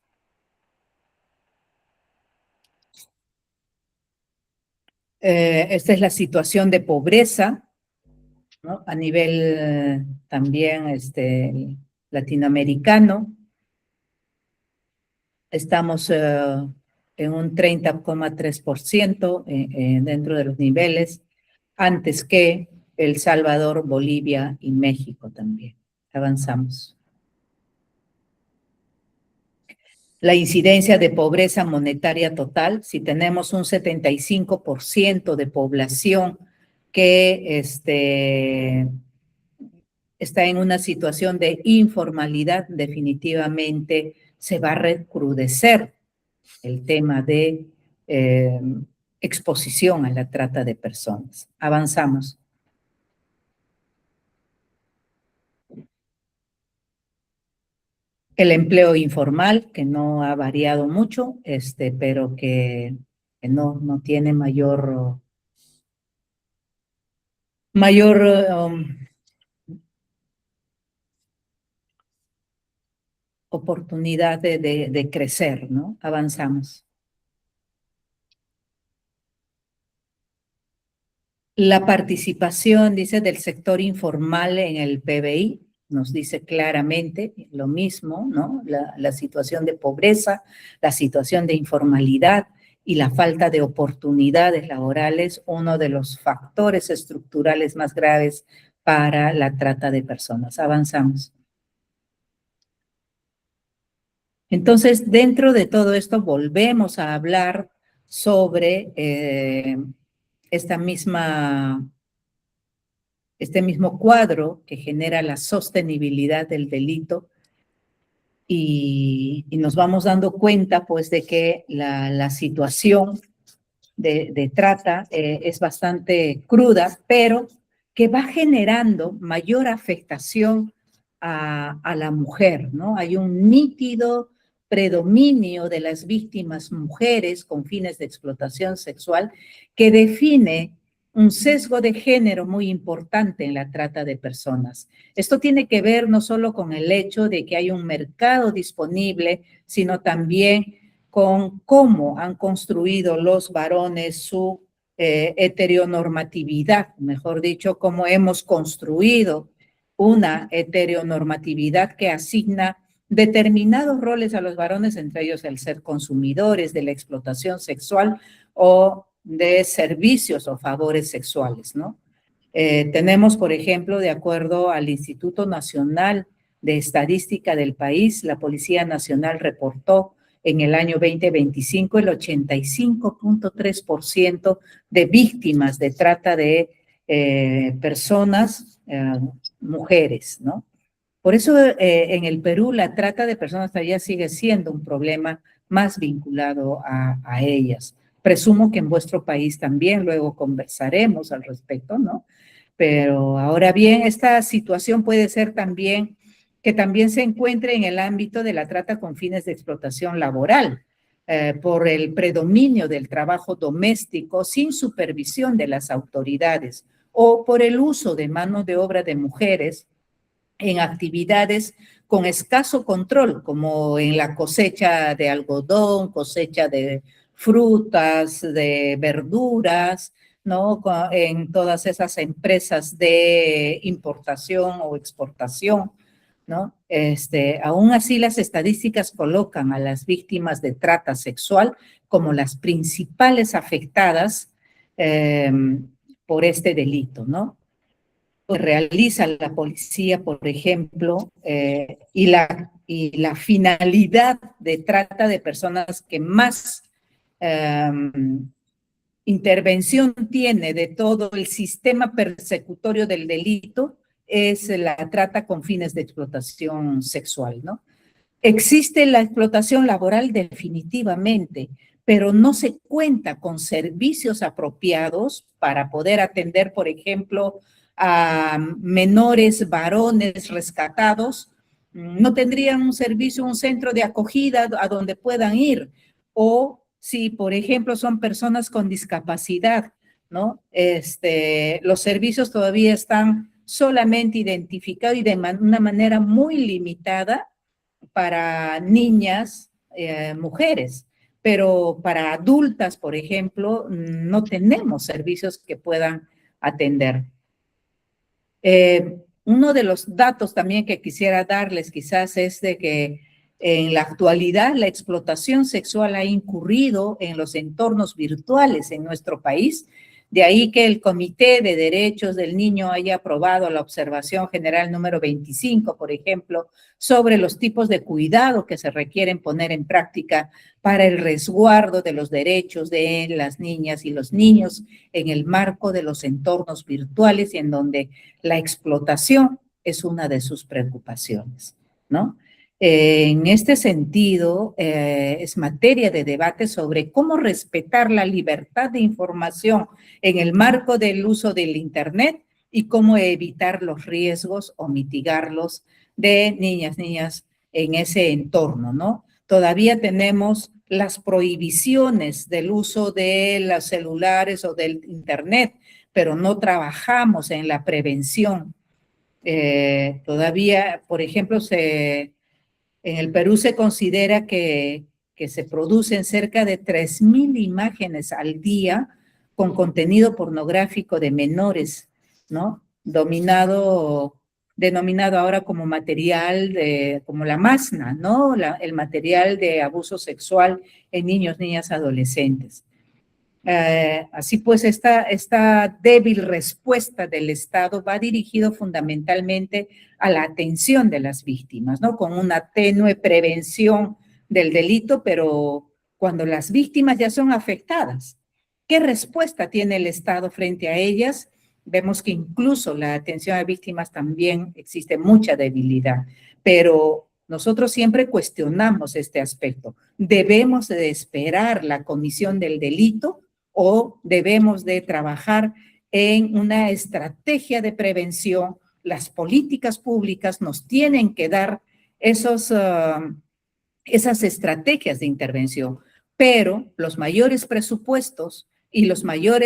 Esta es la situación de pobreza, ¿no?, a nivel también latinoamericano. Estamos en un 30,3% dentro de los niveles, antes que El Salvador, Bolivia y México también. Avanzamos. La incidencia de pobreza monetaria total, si tenemos un 75% de población que está en una situación de informalidad, definitivamente se va a recrudecer el tema de exposición a la trata de personas. Avanzamos. El empleo informal, que no ha variado mucho, pero que no tiene mayor oportunidad de crecer, ¿no? Avanzamos. La participación, dice, del sector informal en el PBI, nos dice claramente lo mismo, ¿no? La situación de pobreza, la situación de informalidad y la falta de oportunidades laborales, uno de los factores estructurales más graves para la trata de personas. Avanzamos. Entonces, dentro de todo esto, volvemos a hablar sobre este mismo cuadro que genera la sostenibilidad del delito y nos vamos dando cuenta, pues, de que la situación de trata es bastante cruda, pero que va generando mayor afectación a la mujer, ¿no? Hay un nítido predominio de las víctimas mujeres con fines de explotación sexual que define un sesgo de género muy importante en la trata de personas. Esto tiene que ver no solo con el hecho de que hay un mercado disponible, sino también con cómo han construido los varones su heteronormatividad, mejor dicho, cómo hemos construido una heteronormatividad que asigna determinados roles a los varones, entre ellos el ser consumidores de la explotación sexual o de servicios o favores sexuales, ¿no? Tenemos, por ejemplo, de acuerdo al Instituto Nacional de Estadística del país, la Policía Nacional reportó en el año 2025 el 85.3% de víctimas de trata de personas, mujeres, ¿no? Por eso en el Perú la trata de personas todavía sigue siendo un problema más vinculado a ellas. Presumo que en vuestro país también, luego conversaremos al respecto, ¿no? Pero ahora bien, esta situación puede ser también que también se encuentre en el ámbito de la trata con fines de explotación laboral, por el predominio del trabajo doméstico sin supervisión de las autoridades o por el uso de mano de obra de mujeres en actividades con escaso control, como en la cosecha de algodón, cosecha de frutas, de verduras, ¿no? En todas esas empresas de importación o exportación, ¿no? Aún así, las estadísticas colocan a las víctimas de trata sexual como las principales afectadas por este delito, ¿no? Realiza la policía, por ejemplo, y la finalidad de trata de personas que más intervención tiene de todo el sistema persecutorio del delito es la trata con fines de explotación sexual, ¿no? Existe la explotación laboral definitivamente, pero no se cuenta con servicios apropiados para poder atender, por ejemplo, a menores varones rescatados. No tendrían un servicio, un centro de acogida a donde puedan ir. O si, por ejemplo, son personas con discapacidad, ¿no? Los servicios todavía están solamente identificados y de una manera muy limitada para niñas, mujeres, pero para adultas, por ejemplo, no tenemos servicios que puedan atender. Uno de los datos también que quisiera darles quizás es de que en la actualidad la explotación sexual ha incurrido en los entornos virtuales en nuestro país De ahí que el Comité de Derechos del Niño haya aprobado la observación general número 25, por ejemplo, sobre los tipos de cuidado que se requieren poner en práctica para el resguardo de los derechos de las niñas y los niños en el marco de los entornos virtuales y en donde la explotación es una de sus preocupaciones, ¿no? En este sentido, es materia de debate sobre cómo respetar la libertad de información en el marco del uso del Internet y cómo evitar los riesgos o mitigarlos de niñas en ese entorno, ¿no? Todavía tenemos las prohibiciones del uso de los celulares o del Internet, pero no trabajamos en la prevención. Todavía, por ejemplo, en el Perú se considera que se producen cerca de 3,000 imágenes al día con contenido pornográfico de menores, ¿no? Denominado ahora como material, como la MASNA, ¿no? El material de abuso sexual en niños, niñas, adolescentes. Así pues, esta débil respuesta del Estado va dirigido fundamentalmente a la atención de las víctimas, ¿no? Con una tenue prevención del delito, pero cuando las víctimas ya son afectadas, ¿qué respuesta tiene el Estado frente a ellas? Vemos que incluso la atención a víctimas también existe mucha debilidad, pero nosotros siempre cuestionamos este aspecto. ¿Debemos de esperar la comisión del delito o debemos de trabajar en una estrategia de prevención? Las políticas públicas nos tienen que dar esas estrategias de intervención, pero los mayores presupuestos y la mayor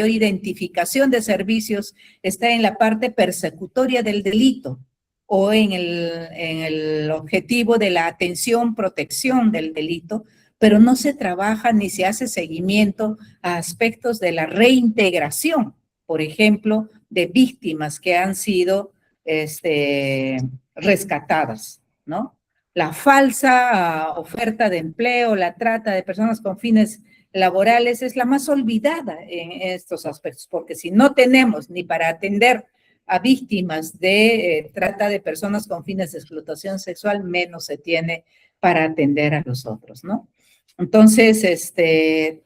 identificación de servicios está en la parte persecutoria del delito o en el objetivo de la atención, protección del delito, pero no se trabaja ni se hace seguimiento a aspectos de la reintegración, por ejemplo, de víctimas que han sido rescatadas, ¿no? La falsa oferta de empleo, la trata de personas con fines laborales es la más olvidada en estos aspectos, porque si no tenemos ni para atender a víctimas de trata de personas con fines de explotación sexual, menos se tiene para atender a los otros, ¿no? Entonces,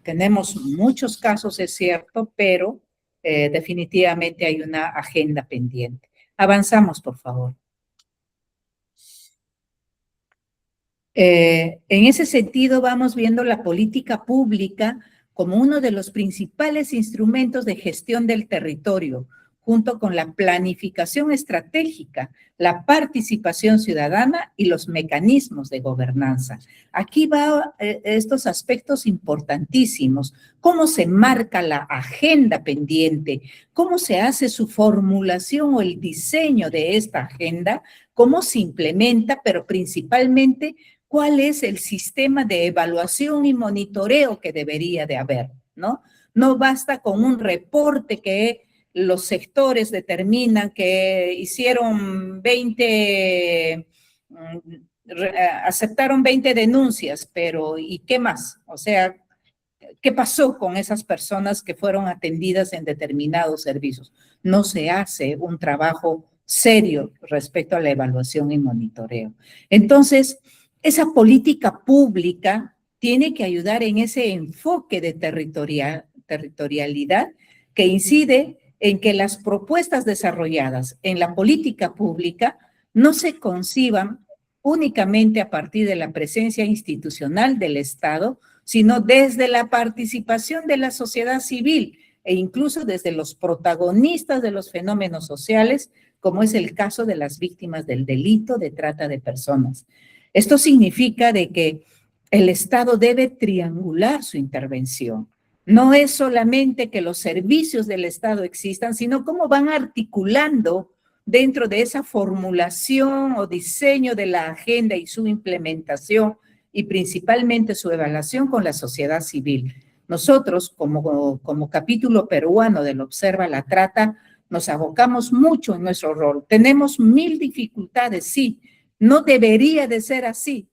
tenemos muchos casos, es cierto, pero definitivamente hay una agenda pendiente. Avanzamos, por favor. En ese sentido, vamos viendo la política pública como uno de los principales instrumentos de gestión del territorio, junto con la planificación estratégica, la participación ciudadana y los mecanismos de gobernanza. Aquí va estos aspectos importantísimos. ¿Cómo se marca la agenda pendiente? ¿Cómo se hace su formulación o el diseño de esta agenda? ¿Cómo se implementa? Pero principalmente, ¿cuál es el sistema de evaluación y monitoreo que debería de haber, ¿no? No basta con un reporte que los sectores determinan que hicieron aceptaron 20 denuncias, pero ¿y qué más? O sea, ¿qué pasó con esas personas que fueron atendidas en determinados servicios? No se hace un trabajo serio respecto a la evaluación y monitoreo. Entonces, esa política pública tiene que ayudar en ese enfoque de territorialidad que incide en que las propuestas desarrolladas en la política pública no se conciban únicamente a partir de la presencia institucional del Estado, sino desde la participación de la sociedad civil e incluso desde los protagonistas de los fenómenos sociales, como es el caso de las víctimas del delito de trata de personas. Esto significa de que el Estado debe triangular su intervención. No es solamente que los servicios del Estado existan, sino cómo van articulando dentro de esa formulación o diseño de la agenda y su implementación y principalmente su evaluación con la sociedad civil. Nosotros, como capítulo peruano del Observa la Trata, nos abocamos mucho en nuestro rol. Tenemos 1000 dificultades, sí. No debería de ser así,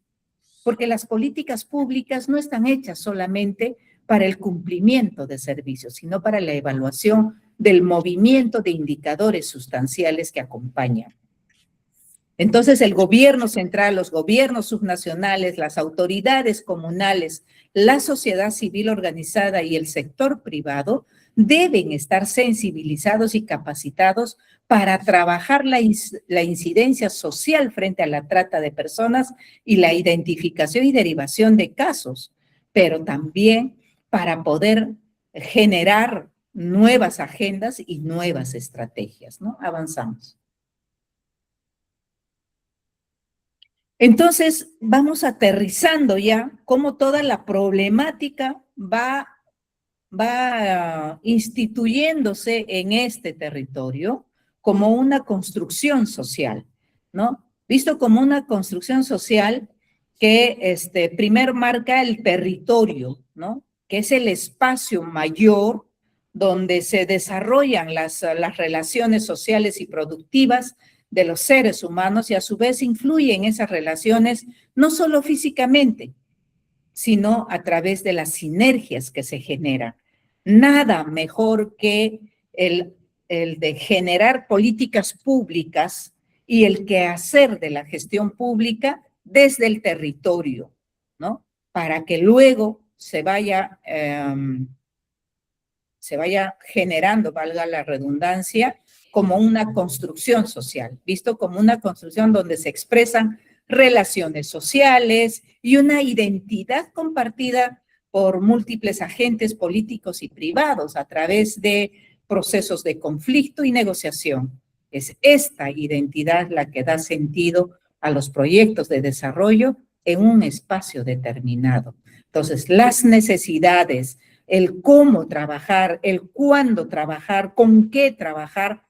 porque las políticas públicas no están hechas solamente para el cumplimiento de servicios, sino para la evaluación del movimiento de indicadores sustanciales que acompañan. Entonces, el gobierno central, los gobiernos subnacionales, las autoridades comunales, la sociedad civil organizada y el sector privado deben estar sensibilizados y capacitados para trabajar la incidencia social frente a la trata de personas y la identificación y derivación de casos, pero también para poder generar nuevas agendas y nuevas estrategias, ¿no? Avanzamos. Entonces, vamos aterrizando ya cómo toda la problemática va instituyéndose en este territorio como una construcción social, ¿no? Visto como una construcción social que primero marca el territorio, ¿no? Que es el espacio mayor donde se desarrollan las relaciones sociales y productivas de los seres humanos y a su vez influye en esas relaciones no solo físicamente, sino a través de las sinergias que se generan. Nada mejor que el de generar políticas públicas y el quehacer de la gestión pública desde el territorio, ¿no? Para que luego se vaya generando, valga la redundancia, como una construcción social, visto como una construcción donde se expresan relaciones sociales y una identidad compartida por múltiples agentes políticos y privados a través de procesos de conflicto y negociación. Es esta identidad la que da sentido a los proyectos de desarrollo en un espacio determinado. Entonces, las necesidades, el cómo trabajar, el cuándo trabajar, con qué trabajar,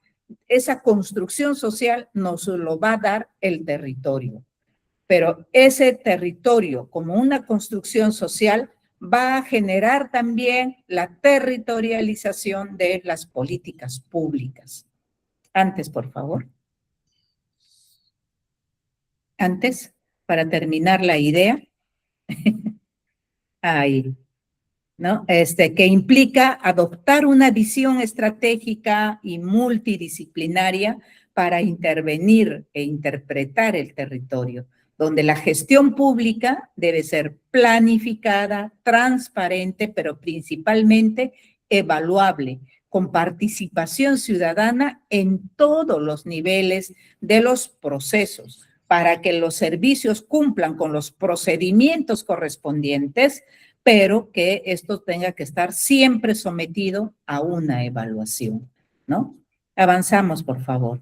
esa construcción social nos lo va a dar el territorio. Pero ese territorio, como una construcción social, va a generar también la territorialización de las políticas públicas. Antes, por favor. Antes, para terminar la idea. Ahí. ¿No? Que implica adoptar una visión estratégica y multidisciplinaria para intervenir e interpretar el territorio, donde la gestión pública debe ser planificada, transparente, pero principalmente evaluable, con participación ciudadana en todos los niveles de los procesos, para que los servicios cumplan con los procedimientos correspondientes, pero que esto tenga que estar siempre sometido a una evaluación, ¿no? Avanzamos, por favor.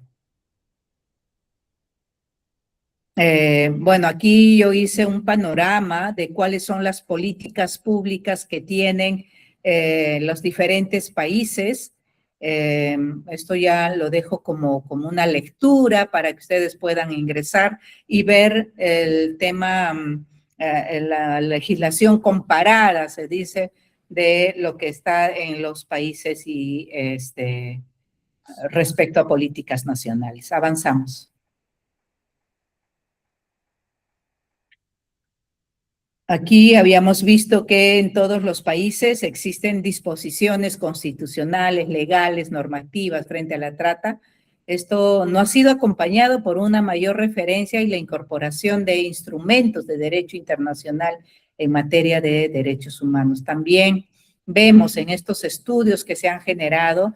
Bueno, aquí yo hice un panorama de cuáles son las políticas públicas que tienen los diferentes países. Esto ya lo dejo como una lectura para que ustedes puedan ingresar y ver el tema, la legislación comparada, se dice, de lo que está en los países y respecto a políticas nacionales. Avanzamos. Aquí habíamos visto que en todos los países existen disposiciones constitucionales, legales, normativas frente a la trata. Esto no ha sido acompañado por una mayor referencia y la incorporación de instrumentos de derecho internacional en materia de derechos humanos. También vemos en estos estudios que se han generado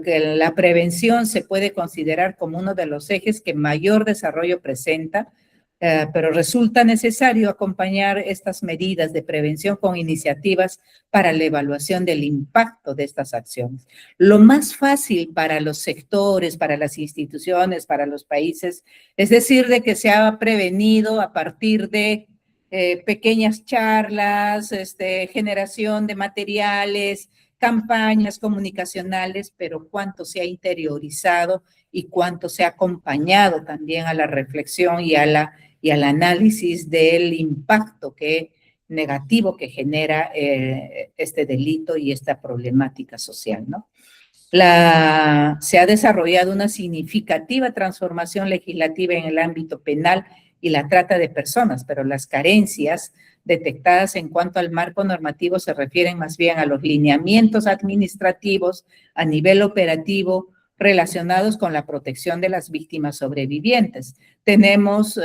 que la prevención se puede considerar como uno de los ejes que mayor desarrollo presenta, pero resulta necesario acompañar estas medidas de prevención con iniciativas para la evaluación del impacto de estas acciones. Lo más fácil para los sectores, para las instituciones, para los países, es decir, de que se ha prevenido a partir de pequeñas charlas, generación de materiales, campañas comunicacionales, pero cuánto se ha interiorizado y cuánto se ha acompañado también a la reflexión y al análisis del impacto negativo que genera este delito y esta problemática social, ¿no? Se ha desarrollado una significativa transformación legislativa en el ámbito penal y la trata de personas, pero las carencias detectadas en cuanto al marco normativo se refieren más bien a los lineamientos administrativos a nivel operativo relacionados con la protección de las víctimas sobrevivientes. Tenemos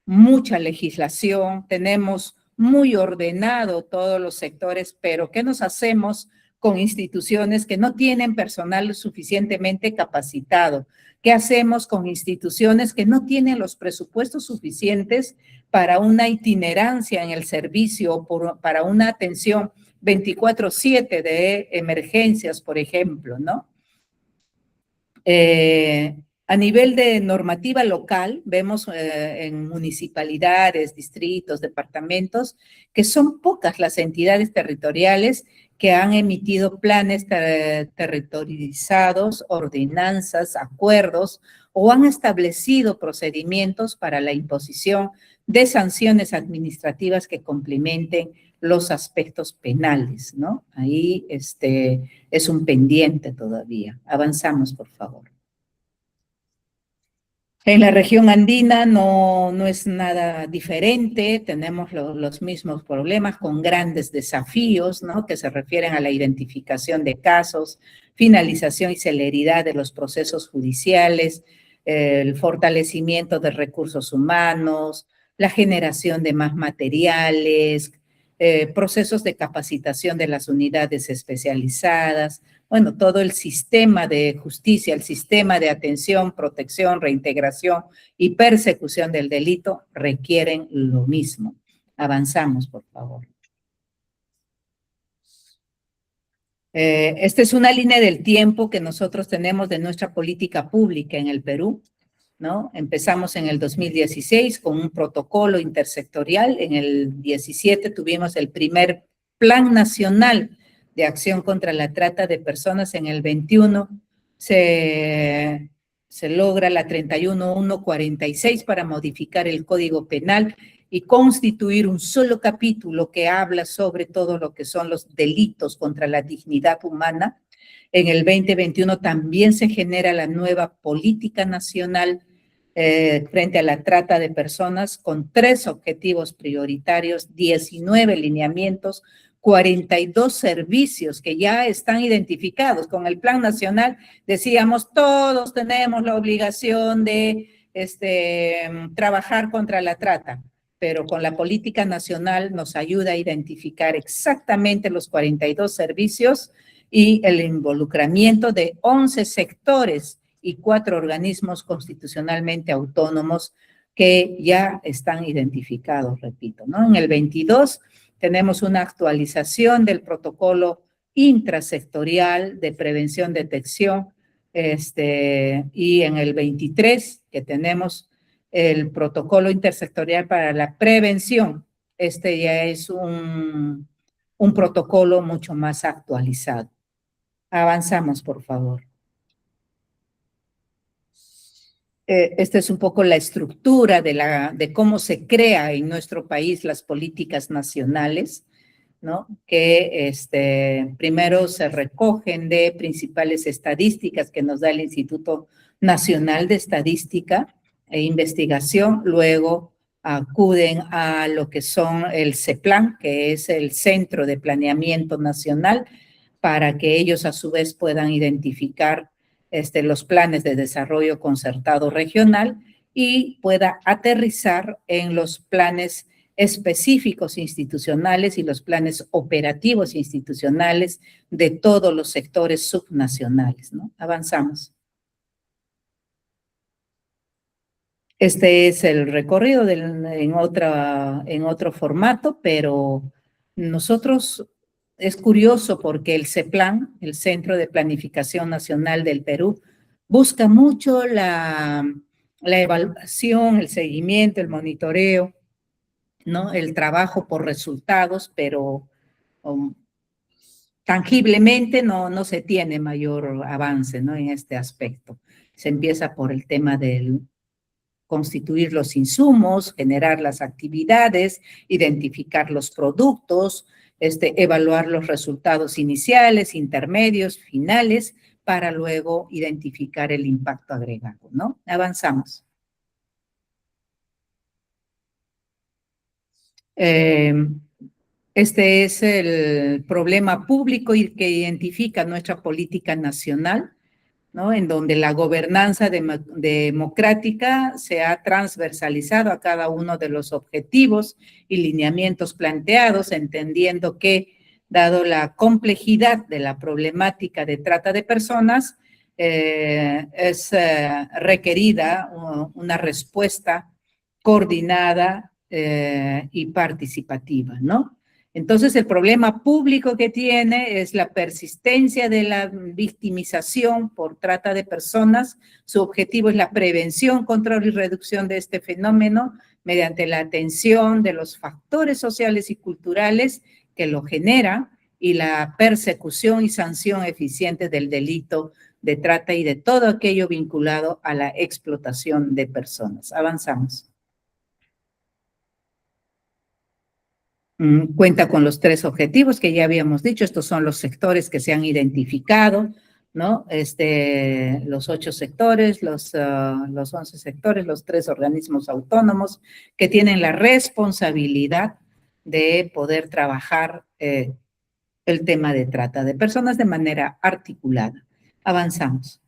mucha legislación, tenemos muy ordenado todos los sectores, pero ¿qué nos hacemos con instituciones que no tienen personal suficientemente capacitado? ¿Qué hacemos con instituciones que no tienen los presupuestos suficientes para una itinerancia en el servicio, para una atención 24/7 de emergencias, por ejemplo, ¿no? A nivel de normativa local, vemos en municipalidades, distritos, departamentos, que son pocas las entidades territoriales que han emitido planes territorializados, ordenanzas, acuerdos o han establecido procedimientos para la imposición de sanciones administrativas que complementen los aspectos penales, ¿no? Ahí es un pendiente todavía. Avanzamos, por favor. En la región andina no es nada diferente, tenemos los mismos problemas con grandes desafíos, ¿no? Que se refieren a la identificación de casos, finalización y celeridad de los procesos judiciales, el fortalecimiento de recursos humanos, la generación de más materiales, procesos de capacitación de las unidades especializadas, bueno, todo el sistema de justicia, el sistema de atención, protección, reintegración y persecución del delito requieren lo mismo. Avanzamos, por favor. Esta es una línea del tiempo que nosotros tenemos de nuestra política pública en el Perú, ¿no? Empezamos en el 2016 con un protocolo intersectorial, en el 17 tuvimos el primer Plan Nacional de Acción contra la Trata de Personas, en el 21 se logra la 31146 para modificar el Código Penal y constituir un solo capítulo que habla sobre todo lo que son los delitos contra la dignidad humana. En el 2021 también se genera la nueva política nacional frente a la trata de personas con 3 objetivos prioritarios, 19 lineamientos, 42 servicios que ya están identificados. Con el Plan Nacional decíamos, todos tenemos la obligación de trabajar contra la trata, pero con la política nacional nos ayuda a identificar exactamente los 42 servicios y el involucramiento de 11 sectores y 4 organismos constitucionalmente autónomos que ya están identificados, repito, ¿no? En el 22 tenemos una actualización del protocolo intrasectorial de prevención, detección, y en el 23 que tenemos el protocolo intersectorial para la prevención. Ya es un protocolo mucho más actualizado. Avanzamos, por favor. Esta es un poco la estructura de cómo se crea en nuestro país las políticas nacionales, ¿no? Que primero se recogen de principales estadísticas que nos da el Instituto Nacional de Estadística e Investigación, luego acuden a lo que son el CEPLAN, que es el Centro de Planeamiento Nacional, para que ellos a su vez puedan identificar los planes de desarrollo concertado regional y pueda aterrizar en los planes específicos institucionales y los planes operativos institucionales de todos los sectores subnacionales, ¿no? Avanzamos. Este es el recorrido en otro formato, pero nosotros, es curioso porque el CEPLAN, el Centro de Planificación Nacional del Perú, busca mucho la evaluación, el seguimiento, el monitoreo, ¿no? El trabajo por resultados, pero tangiblemente no se tiene mayor avance, ¿no? En este aspecto. Se empieza por el tema del constituir los insumos, generar las actividades, identificar los productos, evaluar los resultados iniciales, intermedios, finales, para luego identificar el impacto agregado, ¿no? Avanzamos. Este es el problema público y que identifica nuestra política nacional, ¿no? En donde la gobernanza democrática se ha transversalizado a cada uno de los objetivos y lineamientos planteados, entendiendo que, dado la complejidad de la problemática de trata de personas, es requerida una respuesta coordinada y participativa, ¿no? Entonces, el problema público que tiene es la persistencia de la victimización por trata de personas. Su objetivo es la prevención, control y reducción de este fenómeno mediante la atención de los factores sociales y culturales que lo generan y la persecución y sanción eficiente del delito de trata y de todo aquello vinculado a la explotación de personas. Avanzamos. Cuenta con los 3 objetivos que ya habíamos dicho. Estos son los sectores que se han identificado, ¿no? Los 8 sectores, los 11 sectores, los 3 organismos autónomos que tienen la responsabilidad de poder trabajar el tema de trata de personas de manera articulada. Avanzamos.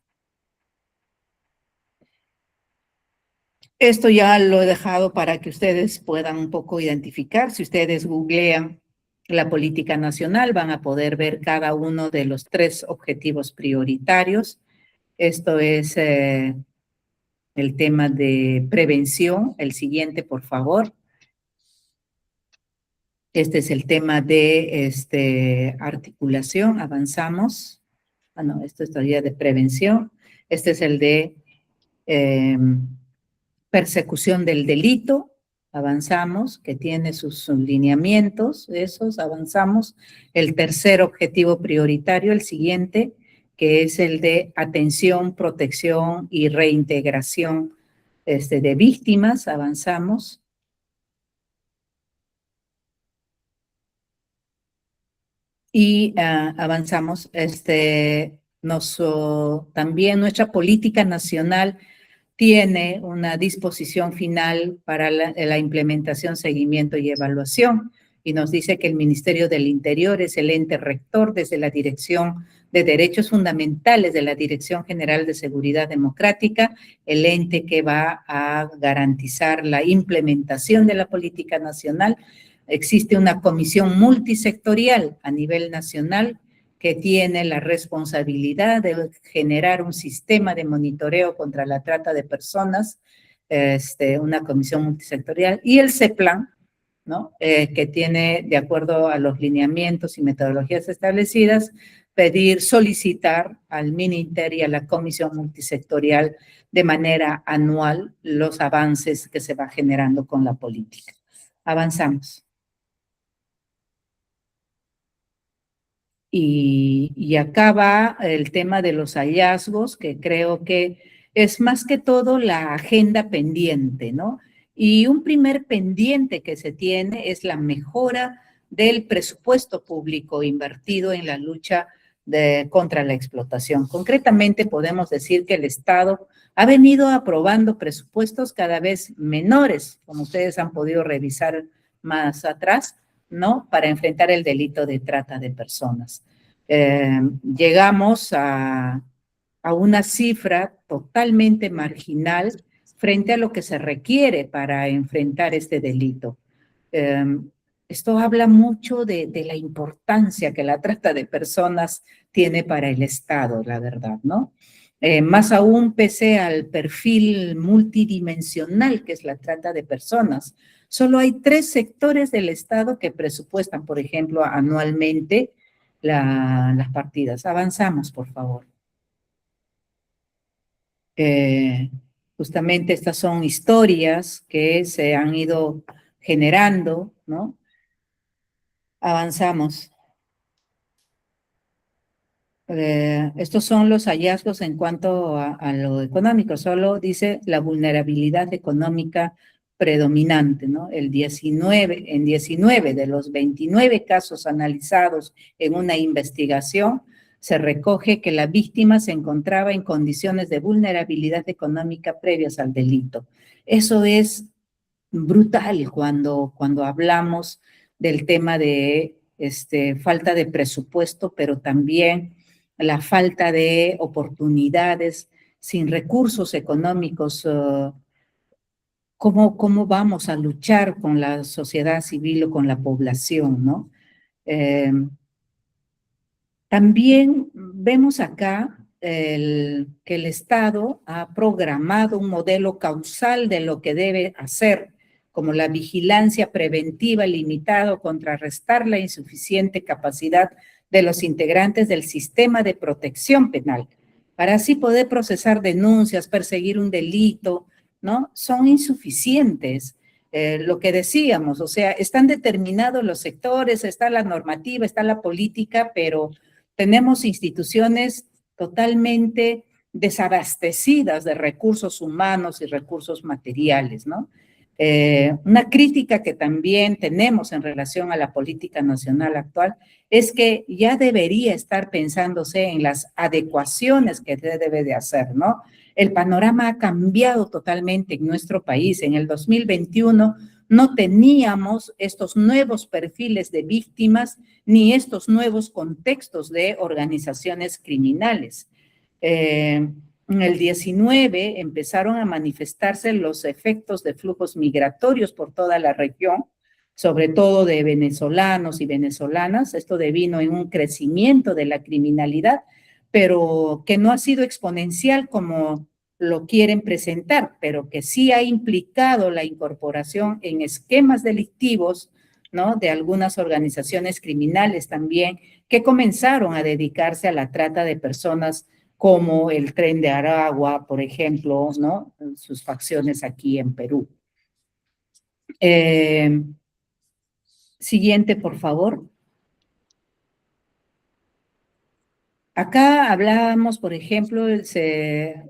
Esto ya lo he dejado para que ustedes puedan un poco identificar. Si ustedes googlean la política nacional, van a poder ver cada uno de los 3 objetivos prioritarios. Esto es el tema de prevención. El siguiente, por favor. Este es el tema de articulación. Avanzamos. Ah, no, esto es todavía de prevención. Este es el de persecución del delito, avanzamos, que tiene sus lineamientos, esos, avanzamos. El tercer objetivo prioritario, el siguiente, que es el de atención, protección y reintegración de víctimas, avanzamos. Y avanzamos, también nuestra política nacional tiene una disposición final para la implementación, seguimiento y evaluación, y nos dice que el Ministerio del Interior es el ente rector desde la Dirección de Derechos Fundamentales de la Dirección General de Seguridad Democrática, el ente que va a garantizar la implementación de la política nacional. Existe una comisión multisectorial a nivel nacional que tiene la responsabilidad de generar un sistema de monitoreo contra la trata de personas, una comisión multisectorial, y el CEPLAN, ¿no? Que tiene, de acuerdo a los lineamientos y metodologías establecidas, solicitar al MININTER y a la comisión multisectorial de manera anual los avances que se va generando con la política. Avanzamos. Y acá va el tema de los hallazgos, que creo que es más que todo la agenda pendiente, ¿no? Y un primer pendiente que se tiene es la mejora del presupuesto público invertido en la lucha contra la explotación. Concretamente, podemos decir que el Estado ha venido aprobando presupuestos cada vez menores, como ustedes han podido revisar más atrás, ¿no? Para enfrentar el delito de trata de personas. Llegamos a una cifra totalmente marginal frente a lo que se requiere para enfrentar este delito. Esto habla mucho de la importancia que la trata de personas tiene para el Estado, la verdad, ¿no? Más aún pese al perfil multidimensional que es la trata de personas. Solo hay 3 sectores del Estado que presupuestan, por ejemplo, anualmente las partidas. Avanzamos, por favor. Justamente estas son historias que se han ido generando, ¿no? Avanzamos. Estos son los hallazgos en cuanto a lo económico. Solo dice la vulnerabilidad económica predominante, ¿no? En 19 de los 29 casos analizados en una investigación, se recoge que la víctima se encontraba en condiciones de vulnerabilidad económica previas al delito. Eso es brutal cuando hablamos del tema de falta de presupuesto, pero también la falta de oportunidades sin recursos económicos. ¿Cómo vamos a luchar con la sociedad civil o con la población, ¿no? Eh, También vemos acá que el Estado ha programado un modelo causal de lo que debe hacer, como la vigilancia preventiva limitada o contrarrestar la insuficiente capacidad de los integrantes del sistema de protección penal, para así poder procesar denuncias, perseguir un delito, ¿no? Son insuficientes. Lo que decíamos, o sea, están determinados los sectores, está la normativa, está la política, pero tenemos instituciones totalmente desabastecidas de recursos humanos y recursos materiales, ¿no? Una crítica que también tenemos en relación a la política nacional actual es que ya debería estar pensándose en las adecuaciones que se debe de hacer, ¿no? El panorama ha cambiado totalmente en nuestro país. En el 2021 no teníamos estos nuevos perfiles de víctimas ni estos nuevos contextos de organizaciones criminales. En el 19 empezaron a manifestarse los efectos de flujos migratorios por toda la región, sobre todo de venezolanos y venezolanas. Esto devino en un crecimiento de la criminalidad, pero que no ha sido exponencial como lo quieren presentar, pero que sí ha implicado la incorporación en esquemas delictivos, ¿no? De algunas organizaciones criminales también que comenzaron a dedicarse a la trata de personas como el Tren de Aragua, por ejemplo, ¿no? Sus facciones aquí en Perú. Siguiente, por favor. Acá hablábamos, por ejemplo,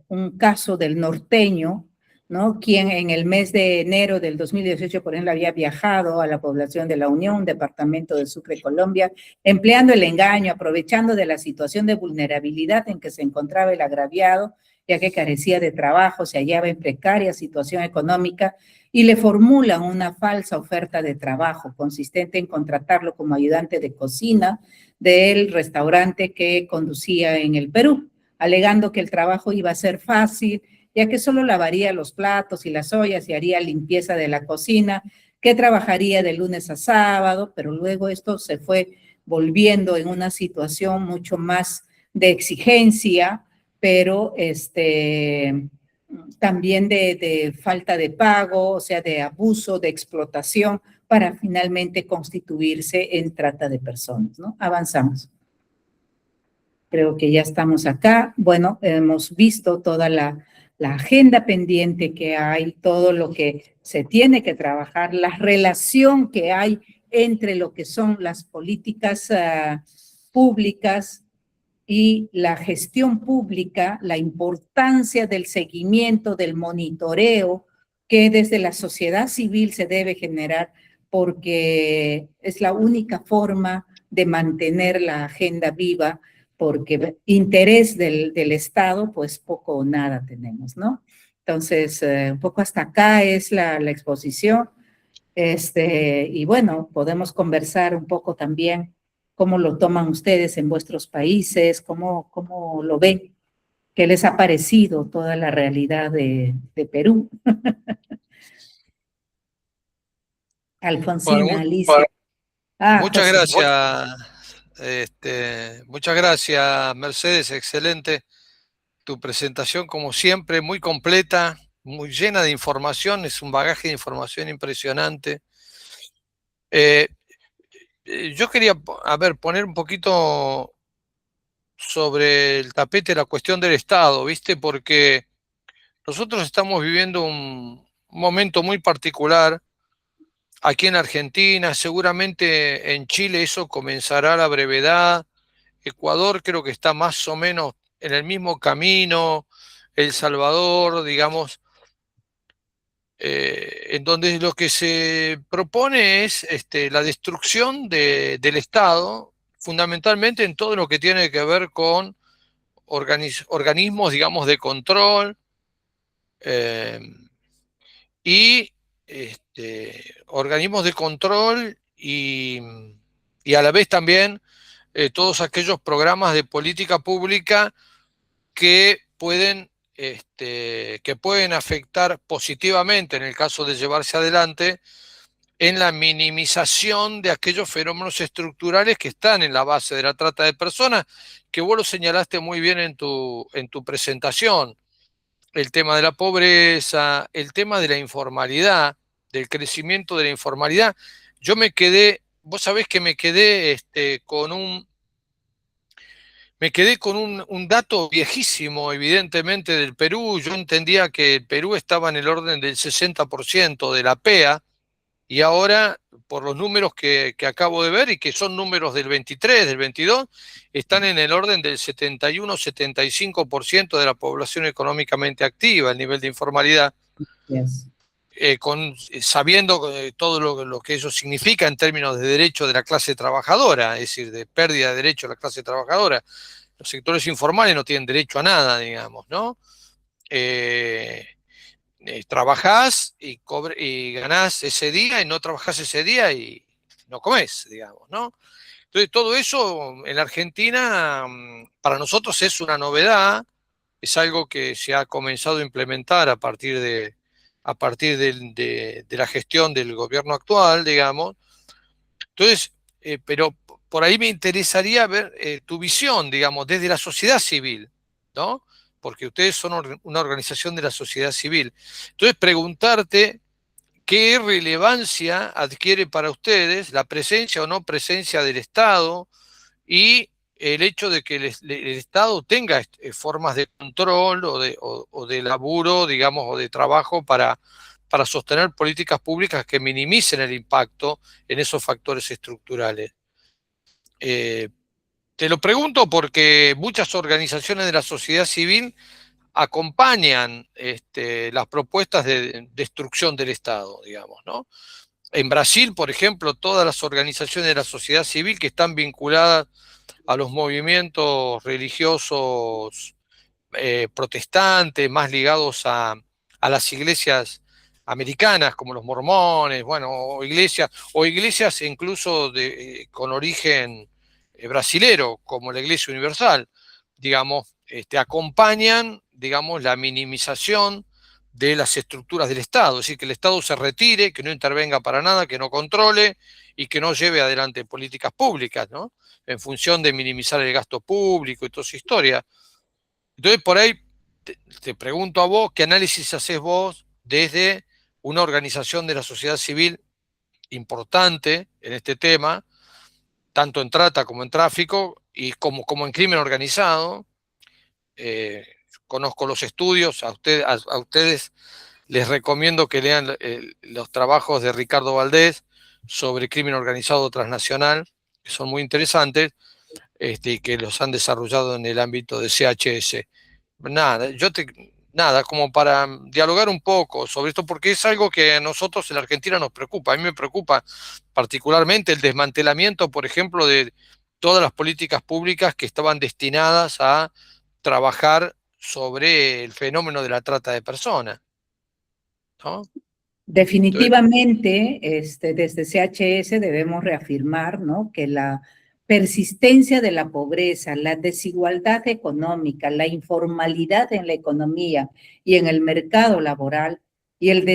un caso del norteño, ¿no? Quien en el mes de enero del 2018, por ejemplo, había viajado a la población de La Unión, departamento de Sucre, Colombia, empleando el engaño, aprovechando de la situación de vulnerabilidad en que se encontraba el agraviado, ya que carecía de trabajo, se hallaba en precaria situación económica, y le formulan una falsa oferta de trabajo consistente en contratarlo como ayudante de cocina del restaurante que conducía en el Perú, alegando que el trabajo iba a ser fácil, ya que solo lavaría los platos y las ollas y haría limpieza de la cocina, que trabajaría de lunes a sábado, pero luego esto se fue volviendo en una situación mucho más de exigencia, pero también de falta de pago, o sea, de abuso, de explotación, para finalmente constituirse en trata de personas, ¿no? Avanzamos. Creo que ya estamos acá. Bueno, hemos visto toda la agenda pendiente que hay, todo lo que se tiene que trabajar, la relación que hay entre lo que son las políticas públicas y la gestión pública, la importancia del seguimiento, del monitoreo que desde la sociedad civil se debe generar, porque es la única forma de mantener la agenda viva, porque interés del Estado, pues poco o nada tenemos, ¿no? Entonces, un poco hasta acá es la exposición. Y bueno, podemos conversar un poco también cómo lo toman ustedes en vuestros países, cómo lo ven, qué les ha parecido toda la realidad de Perú.
Bueno,
Alfonsina, Alicia. Ah,
muchas
José.
gracias, muchas gracias, Mercedes, excelente tu presentación, como siempre, muy completa, muy llena de información, es un bagaje de información impresionante. Eh, yo quería, a ver, poner un poquito sobre el tapete la cuestión del Estado, ¿viste? Porque nosotros estamos viviendo un momento muy particular aquí en Argentina, seguramente en Chile eso comenzará a la brevedad. Ecuador creo que está más o menos en el mismo camino, El Salvador, digamos, en donde lo que se propone es la destrucción del Estado, fundamentalmente en todo lo que tiene que ver con organismos, digamos, de control, eh, y organismos de control y a la vez también todos aquellos programas de política pública que pueden afectar positivamente, en el caso de llevarse adelante, en la minimización de aquellos fenómenos estructurales que están en la base de la trata de personas, que vos lo señalaste muy bien en tu presentación. El tema de la pobreza, el tema de la informalidad, del crecimiento de la informalidad. Yo me quedé, vos sabés que me quedé con un dato viejísimo, evidentemente, del Perú. Yo entendía que el Perú estaba en el orden del 60% de la PEA, y ahora, por los números que acabo de ver, y que son números del 23, del 22, están en el orden del 71-75% de la población económicamente activa, el nivel de informalidad.
Yes.
Sabiendo todo lo que eso significa en términos de derecho de la clase trabajadora, es decir, de pérdida de derecho de la clase trabajadora. Los sectores informales no tienen derecho a nada, digamos, ¿no? Trabajás y ganás ese día, y no trabajás ese día y no comés, digamos, ¿no? Entonces, todo eso en la Argentina para nosotros es una novedad, es algo que se ha comenzado a implementar a partir de la gestión del gobierno actual, digamos. Entonces, pero por ahí me interesaría ver tu visión, digamos, desde la sociedad civil, ¿no? Porque ustedes son una organización de la sociedad civil. Entonces, preguntarte qué relevancia adquiere para ustedes la presencia o no presencia del Estado, y el hecho de que el Estado tenga formas de control o de laburo, digamos, o de trabajo para sostener políticas públicas que minimicen el impacto en esos factores estructurales. Eh, Te lo pregunto porque muchas organizaciones de la sociedad civil acompañan las propuestas de destrucción del Estado, digamos, ¿no? En Brasil, por ejemplo, todas las organizaciones de la sociedad civil que están vinculadas a los movimientos religiosos protestantes, más ligados a las iglesias americanas, como los mormones, bueno, o iglesias incluso con origen brasilero, como la Iglesia Universal, digamos, acompañan, digamos, la minimización de las estructuras del Estado, es decir, que el Estado se retire, que no intervenga para nada, que no controle y que no lleve adelante políticas públicas, ¿no? En función de minimizar el gasto público y toda esa historia. Entonces, por ahí te pregunto a vos, ¿qué análisis haces vos desde una organización de la sociedad civil importante en este tema, tanto en trata como en tráfico, y como en crimen organizado? Eh, Conozco los estudios, a ustedes les recomiendo que lean los trabajos de Ricardo Valdés sobre crimen organizado transnacional, que son muy interesantes, y que los han desarrollado en el ámbito de CHS. Nada, como para dialogar un poco sobre esto, porque es algo que a nosotros en la Argentina nos preocupa. A mí me preocupa particularmente el desmantelamiento, por ejemplo, de todas las políticas públicas que estaban destinadas a trabajar sobre el fenómeno de la trata de personas, ¿no? Entonces,
Definitivamente, desde CHS debemos reafirmar, ¿no?, que la persistencia de la pobreza, la desigualdad económica, la informalidad en la economía y en el mercado laboral y el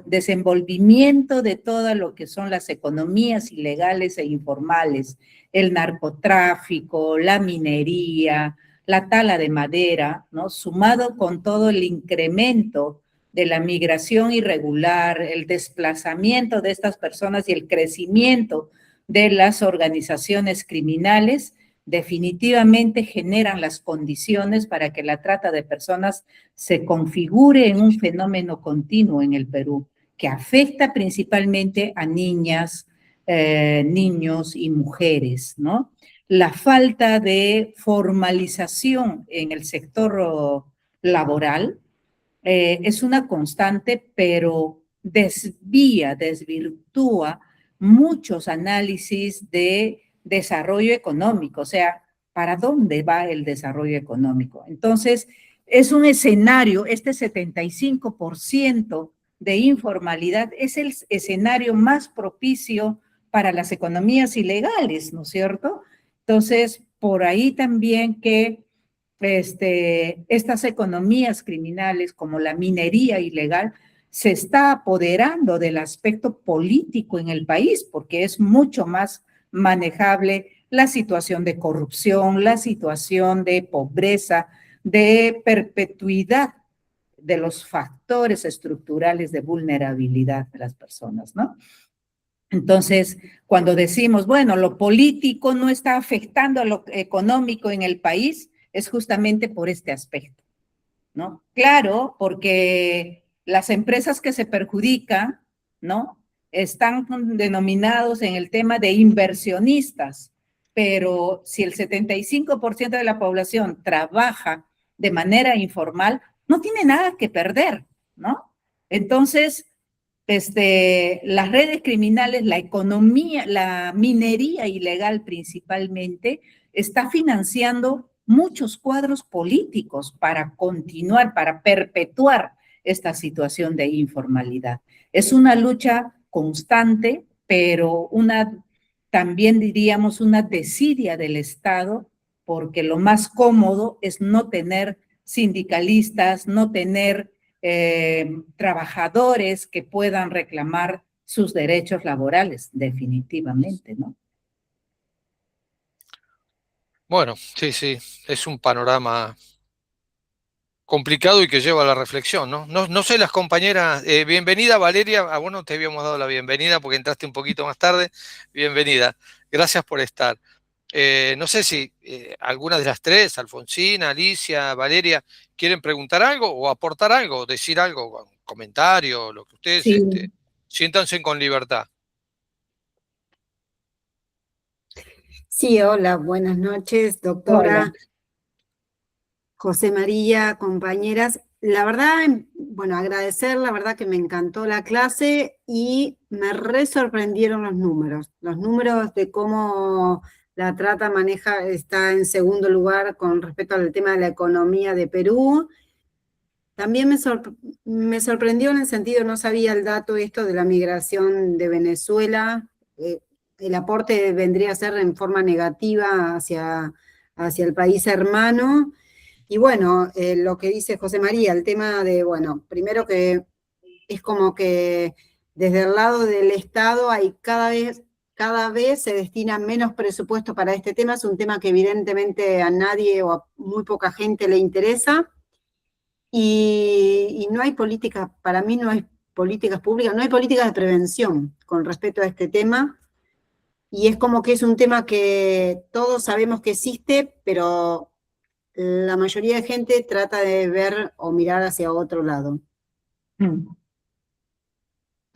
desenvolvimiento de todo lo que son las economías ilegales e informales, el narcotráfico, la minería, la tala de madera, ¿no?, sumado con todo el incremento de la migración irregular, el desplazamiento de estas personas y el crecimiento de las organizaciones criminales, definitivamente generan las condiciones para que la trata de personas se configure en un fenómeno continuo en el Perú, que afecta principalmente a niñas, niños y mujeres, ¿no? La falta de formalización en el sector laboral, es una constante, pero desvirtúa muchos análisis de desarrollo económico, o sea, ¿para dónde va el desarrollo económico? Entonces, es un escenario, este 75% de informalidad es el escenario más propicio para las economías ilegales, ¿no es cierto? Entonces, por ahí también que estas economías criminales como la minería ilegal se está apoderando del aspecto político en el país, porque es mucho más manejable la situación de corrupción, la situación de pobreza, de perpetuidad de los factores estructurales de vulnerabilidad de las personas, ¿no? Entonces, cuando decimos, bueno, lo político no está afectando a lo económico en el país, es justamente por este aspecto, ¿no? Claro, porque las empresas que se perjudican, ¿no? Están denominados en el tema de inversionistas, pero si el 75% de la población trabaja de manera informal, no tiene nada que perder, ¿no? Entonces, las redes criminales, la economía, la minería ilegal principalmente, está financiando muchos cuadros políticos para continuar, para perpetuar esta situación de informalidad. Es una lucha constante, pero también diríamos una desidia del Estado, porque lo más cómodo es no tener sindicalistas, no tener trabajadores que puedan reclamar sus derechos laborales, definitivamente, ¿no?
Bueno, sí, sí, es un panorama complicado y que lleva a la reflexión, ¿no? No sé las compañeras, bienvenida Valeria, a vos no te habíamos dado la bienvenida porque entraste un poquito más tarde, bienvenida, gracias por estar. No sé si alguna de las tres, Alfonsina, Alicia, Valeria, quieren preguntar algo o aportar algo, decir algo, un comentario, lo que ustedes,
Sí.
siéntanse con libertad.
Sí, hola, buenas noches,
Hola.
doctora José María, compañeras. La verdad, bueno, agradecer, la verdad que me encantó la clase y me re sorprendieron los números de cómo la trata maneja, está en segundo lugar con respecto al tema de la economía de Perú. También me sorprendió en el sentido, no sabía el dato esto de la migración de Venezuela. El aporte vendría a ser en forma negativa hacia el país hermano. Y bueno, lo que dice José María, el tema de, bueno, primero que es como que desde el lado del Estado hay cada vez se destina menos presupuesto para este tema. Es un tema que evidentemente a nadie o a muy poca gente le interesa. Y no hay políticas, para mí no hay políticas públicas, no hay políticas de prevención con respecto a este tema. Y es como que es un tema que todos sabemos que existe, pero la mayoría de gente trata de ver o mirar hacia otro lado.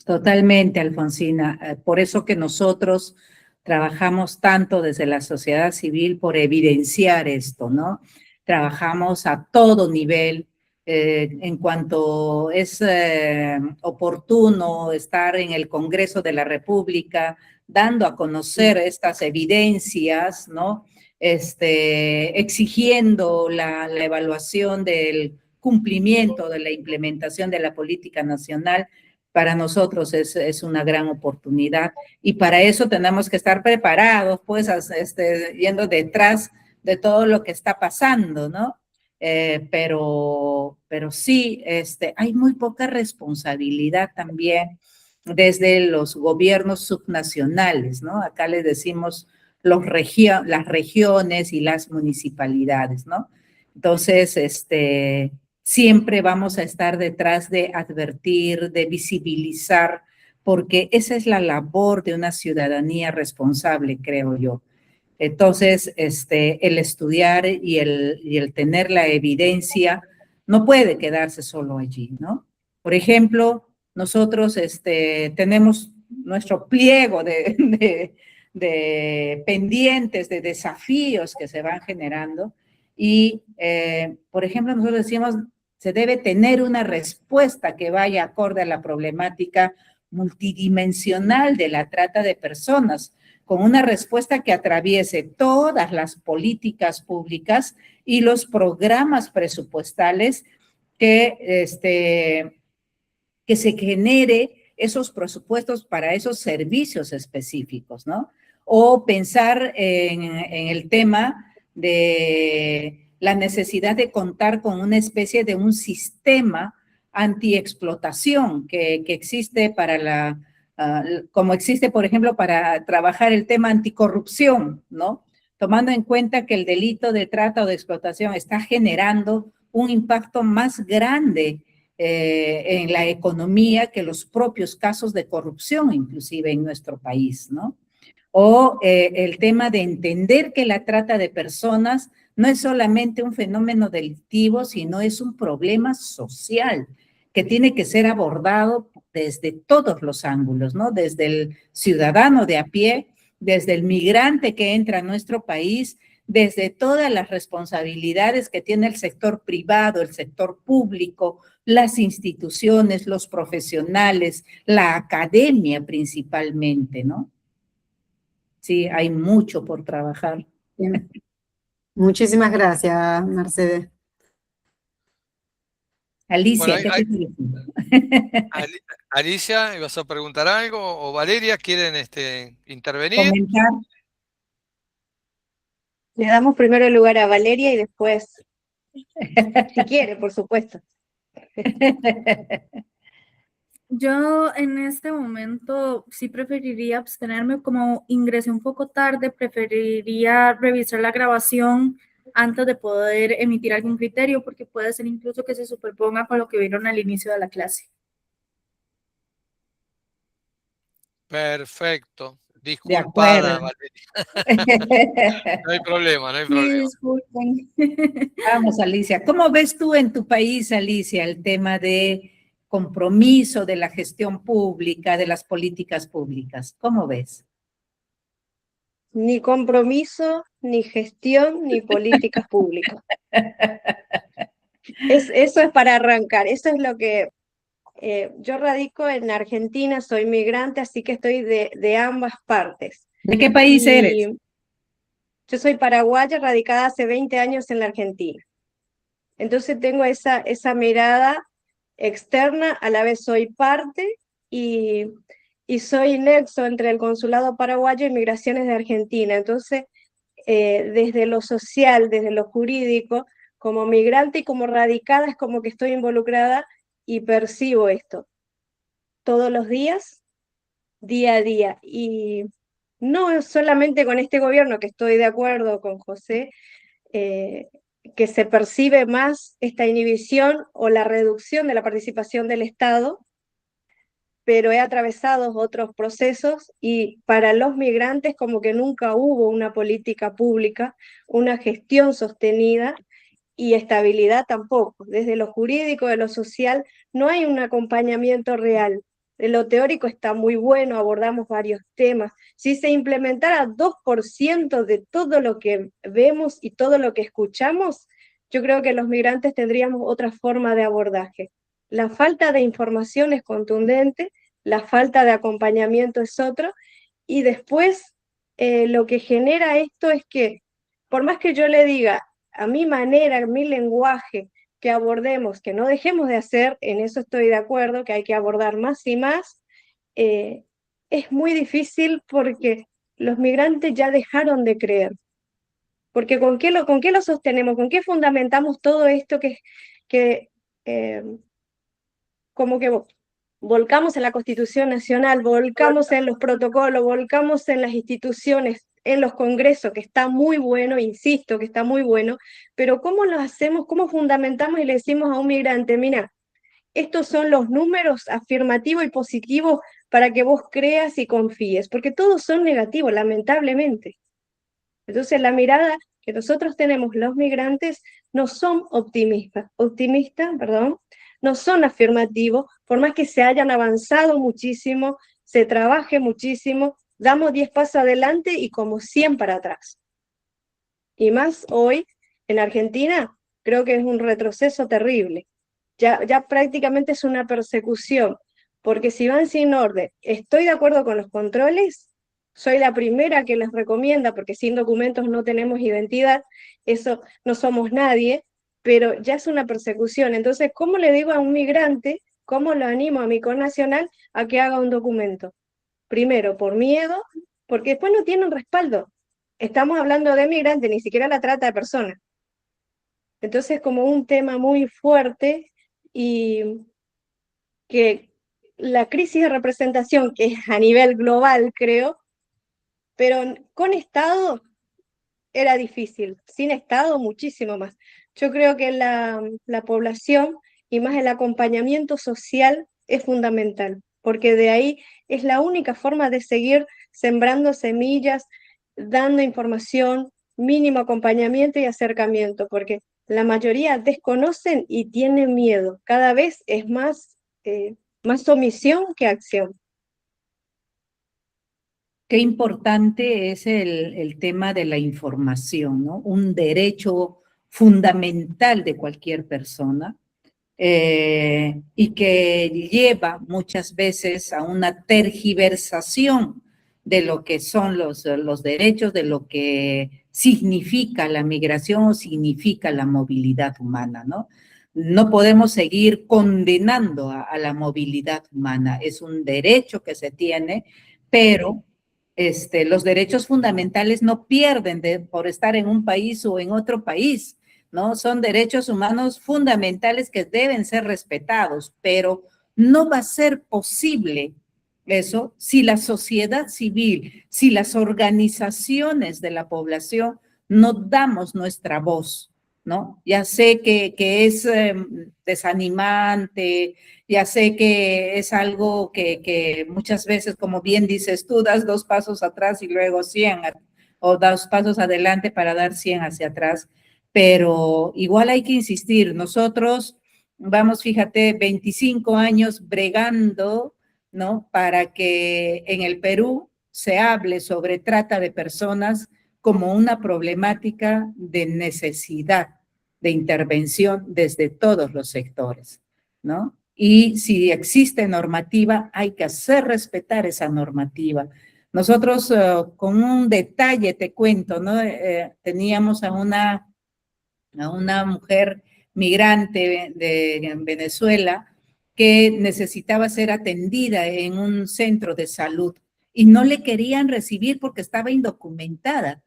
Totalmente, Alfonsina. Por eso que nosotros trabajamos tanto desde la sociedad civil por evidenciar esto, ¿no? Trabajamos a todo nivel. En cuanto es oportuno estar en el Congreso de la República, dando a conocer estas evidencias, ¿no? Exigiendo la evaluación del cumplimiento de la implementación de la política nacional, para nosotros es una gran oportunidad y para eso tenemos que estar preparados, pues, yendo detrás de todo lo que está pasando, ¿no? Pero sí, hay muy poca responsabilidad también desde los gobiernos subnacionales, ¿no? Acá les decimos las regiones y las municipalidades, ¿no? Entonces, siempre vamos a estar detrás de advertir, de visibilizar, porque esa es la labor de una ciudadanía responsable, creo yo. Entonces, el estudiar y el tener la evidencia no puede quedarse solo allí, ¿no? Por ejemplo, nosotros tenemos nuestro pliego de pendientes, de desafíos que se van generando y, por ejemplo, nosotros decimos, se debe tener una respuesta que vaya acorde a la problemática multidimensional de la trata de personas, con una respuesta que atraviese todas las políticas públicas y los programas presupuestales que que se genere esos presupuestos para esos servicios específicos, ¿no? O pensar en el tema de la necesidad de contar con una especie de un sistema antiexplotación que existe para como existe, por ejemplo, para trabajar el tema anticorrupción, ¿no? Tomando en cuenta que el delito de trata o de explotación está generando un impacto más grande en la economía que los propios casos de corrupción, inclusive en nuestro país, ¿no? O el tema de entender que la trata de personas no es solamente un fenómeno delictivo, sino es un problema social que tiene que ser abordado desde todos los ángulos, ¿no? Desde el ciudadano de a pie, desde el migrante que entra a nuestro país, desde todas las responsabilidades que tiene el sector privado, el sector público, las instituciones, los profesionales, la academia principalmente, ¿no? Sí, hay mucho por trabajar.
Bien. Muchísimas gracias, Mercedes.
Alicia,
Bueno,
¿qué te parece?
Alicia, ¿ibas a preguntar algo? ¿O Valeria quieren intervenir?
Comentar.
Le damos primero el lugar a Valeria y después, si quiere, por supuesto.
Yo en este momento sí preferiría abstenerme, como ingresé un poco tarde, preferiría revisar la grabación antes de poder emitir algún criterio, porque puede ser incluso que se superponga con lo que vieron al inicio de la clase.
Perfecto.
De
Disculpada,
acuerdo.
Valeria. No hay problema, no hay
Sí,
problema.
disculpen.
Vamos, Alicia. ¿Cómo ves tú en tu país, Alicia, el tema de compromiso de la gestión pública, de las políticas públicas? ¿Cómo ves?
Ni compromiso, ni gestión, ni políticas públicas. Eso es para arrancar, eso es lo que... yo radico en Argentina, soy migrante, así que estoy de ambas partes.
¿De qué país eres?
Yo soy paraguaya, radicada hace 20 años en la Argentina. Entonces tengo esa mirada externa, a la vez soy parte y soy nexo entre el Consulado Paraguayo y Migraciones de Argentina. Entonces, desde lo social, desde lo jurídico, como migrante y como radicada, es como que estoy involucrada y percibo esto todos los días, día a día. Y no solamente con este gobierno, que estoy de acuerdo con José, que se percibe más esta inhibición o la reducción de la participación del Estado, pero he atravesado otros procesos y para los migrantes como que nunca hubo una política pública, una gestión sostenida y estabilidad tampoco. Desde lo jurídico, de lo social, no hay un acompañamiento real. De lo teórico está muy bueno, abordamos varios temas. Si se implementara 2% de todo lo que vemos y todo lo que escuchamos, yo creo que los migrantes tendríamos otra forma de abordaje. La falta de información es contundente, la falta de acompañamiento es otro, y después lo que genera esto es que, por más que yo le diga a mi manera, a mi lenguaje, que abordemos, que no dejemos de hacer, en eso estoy de acuerdo, que hay que abordar más y más, es muy difícil porque los migrantes ya dejaron de creer. Porque ¿con qué lo sostenemos? ¿Con qué fundamentamos todo esto que como que volcamos en la Constitución Nacional, volcamos en los protocolos, volcamos en las instituciones, en los congresos, que está muy bueno, insisto, que está muy bueno, pero ¿cómo lo hacemos? ¿Cómo fundamentamos y le decimos a un migrante, mira, estos son los números afirmativos y positivos para que vos creas y confíes? Porque todos son negativos, lamentablemente. Entonces la mirada que nosotros tenemos los migrantes no son optimistas, no son afirmativos, por más que se hayan avanzado muchísimo, se trabaje muchísimo, damos 10 pasos adelante y como 100 para atrás. Y más hoy, en Argentina, creo que es un retroceso terrible. Ya prácticamente es una persecución, porque si van sin orden, estoy de acuerdo con los controles, soy la primera que les recomienda, porque sin documentos no tenemos identidad, eso no somos nadie, pero ya es una persecución. Entonces, ¿cómo le digo a un migrante ¿cómo lo animo a mi connacional a que haga un documento? Primero, por miedo, porque después no tienen respaldo. Estamos hablando de migrantes, ni siquiera la trata de personas. Entonces, como un tema muy fuerte y que la crisis de representación, que es a nivel global, creo, pero con Estado era difícil, sin Estado muchísimo más. Yo creo que la población y más el acompañamiento social es fundamental, porque de ahí es la única forma de seguir sembrando semillas, dando información, mínimo acompañamiento y acercamiento, porque la mayoría desconocen y tienen miedo. Cada vez es más omisión que acción.
Qué importante es el tema de la información, ¿no? Un derecho fundamental de cualquier persona y que lleva muchas veces a una tergiversación de lo que son los derechos, de lo que significa la migración o significa la movilidad humana, ¿no? No podemos seguir condenando a la movilidad humana. Es un derecho que se tiene, pero los derechos fundamentales no pierden por estar en un país o en otro país, ¿no? Son derechos humanos fundamentales que deben ser respetados, pero no va a ser posible eso si la sociedad civil, si las organizaciones de la población no damos nuestra voz, ¿no? Ya sé que es desanimante, ya sé que es algo que muchas veces, como bien dices tú, das 2 pasos atrás y luego 100, o 2 pasos adelante para dar 100 hacia atrás, pero igual hay que insistir. Nosotros vamos, fíjate, 25 años bregando, ¿no? Para que en el Perú se hable sobre trata de personas como una problemática de necesidad de intervención desde todos los sectores, ¿no? Y si existe normativa, hay que hacer respetar esa normativa. Nosotros, con un detalle, te cuento, ¿no? Teníamos a una mujer migrante de Venezuela que necesitaba ser atendida en un centro de salud y no le querían recibir porque estaba indocumentada.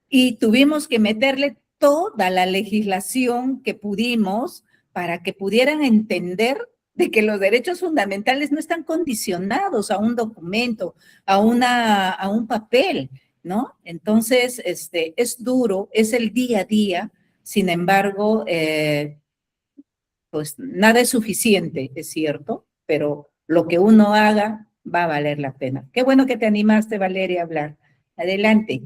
Y tuvimos que meterle toda la legislación que pudimos para que pudieran entender de que los derechos fundamentales no están condicionados a un documento, a un papel, ¿no? Entonces, es duro, es el día a día, sin embargo, pues nada es suficiente, es cierto, pero lo que uno haga va a valer la pena. Qué bueno que te animaste, Valeria, a hablar. Adelante.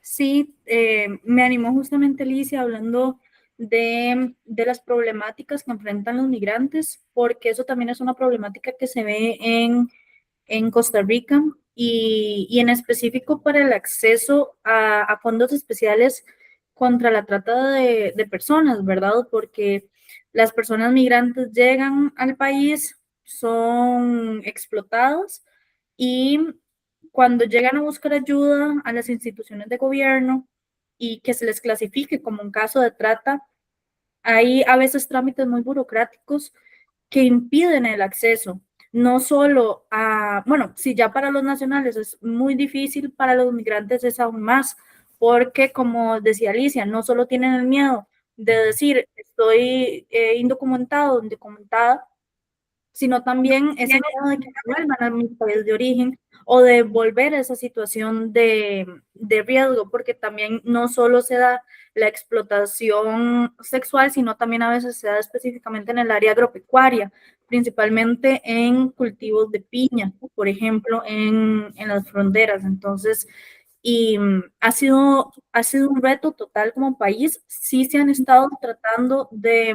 Sí, me animó justamente Alicia hablando de las problemáticas que enfrentan los migrantes, porque eso también es una problemática que se ve en Costa Rica y en específico para el acceso a fondos especiales contra la trata de personas, ¿verdad? Porque las personas migrantes llegan al país, son explotados y cuando llegan a buscar ayuda a las instituciones de gobierno y que se les clasifique como un caso de trata, hay a veces trámites muy burocráticos que impiden el acceso, no solo a, bueno, si ya para los nacionales es muy difícil, para los migrantes es aún más, porque como decía Alicia, no solo tienen el miedo de decir estoy indocumentado, indocumentada, sino también ese miedo de que vuelvan a mi país de origen o de volver a esa situación de riesgo, porque también no solo se da la explotación sexual, sino también a veces se da específicamente en el área agropecuaria, principalmente en cultivos de piña, por ejemplo, en las fronteras. Entonces, y ha sido un reto total como país. Sí se han estado tratando de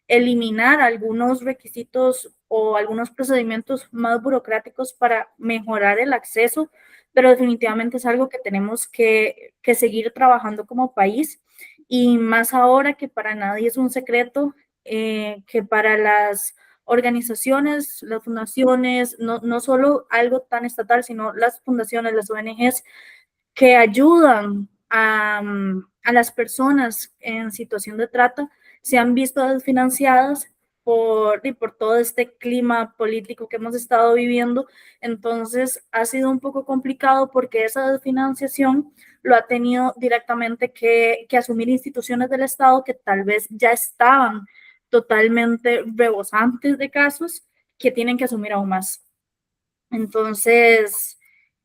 eliminar algunos requisitos o algunos procedimientos más burocráticos para mejorar el acceso, pero definitivamente es algo que tenemos que seguir trabajando como país y más ahora que para nadie es un secreto que para las organizaciones, las fundaciones, no solo algo tan estatal, sino las fundaciones, las ONGs que ayudan a las personas en situación de trata, se han visto desfinanciadas por todo este clima político que hemos estado viviendo. Entonces ha sido un poco complicado porque esa desfinanciación lo ha tenido directamente que asumir instituciones del Estado que tal vez ya estaban totalmente rebosantes de casos, que tienen que asumir aún más. Entonces,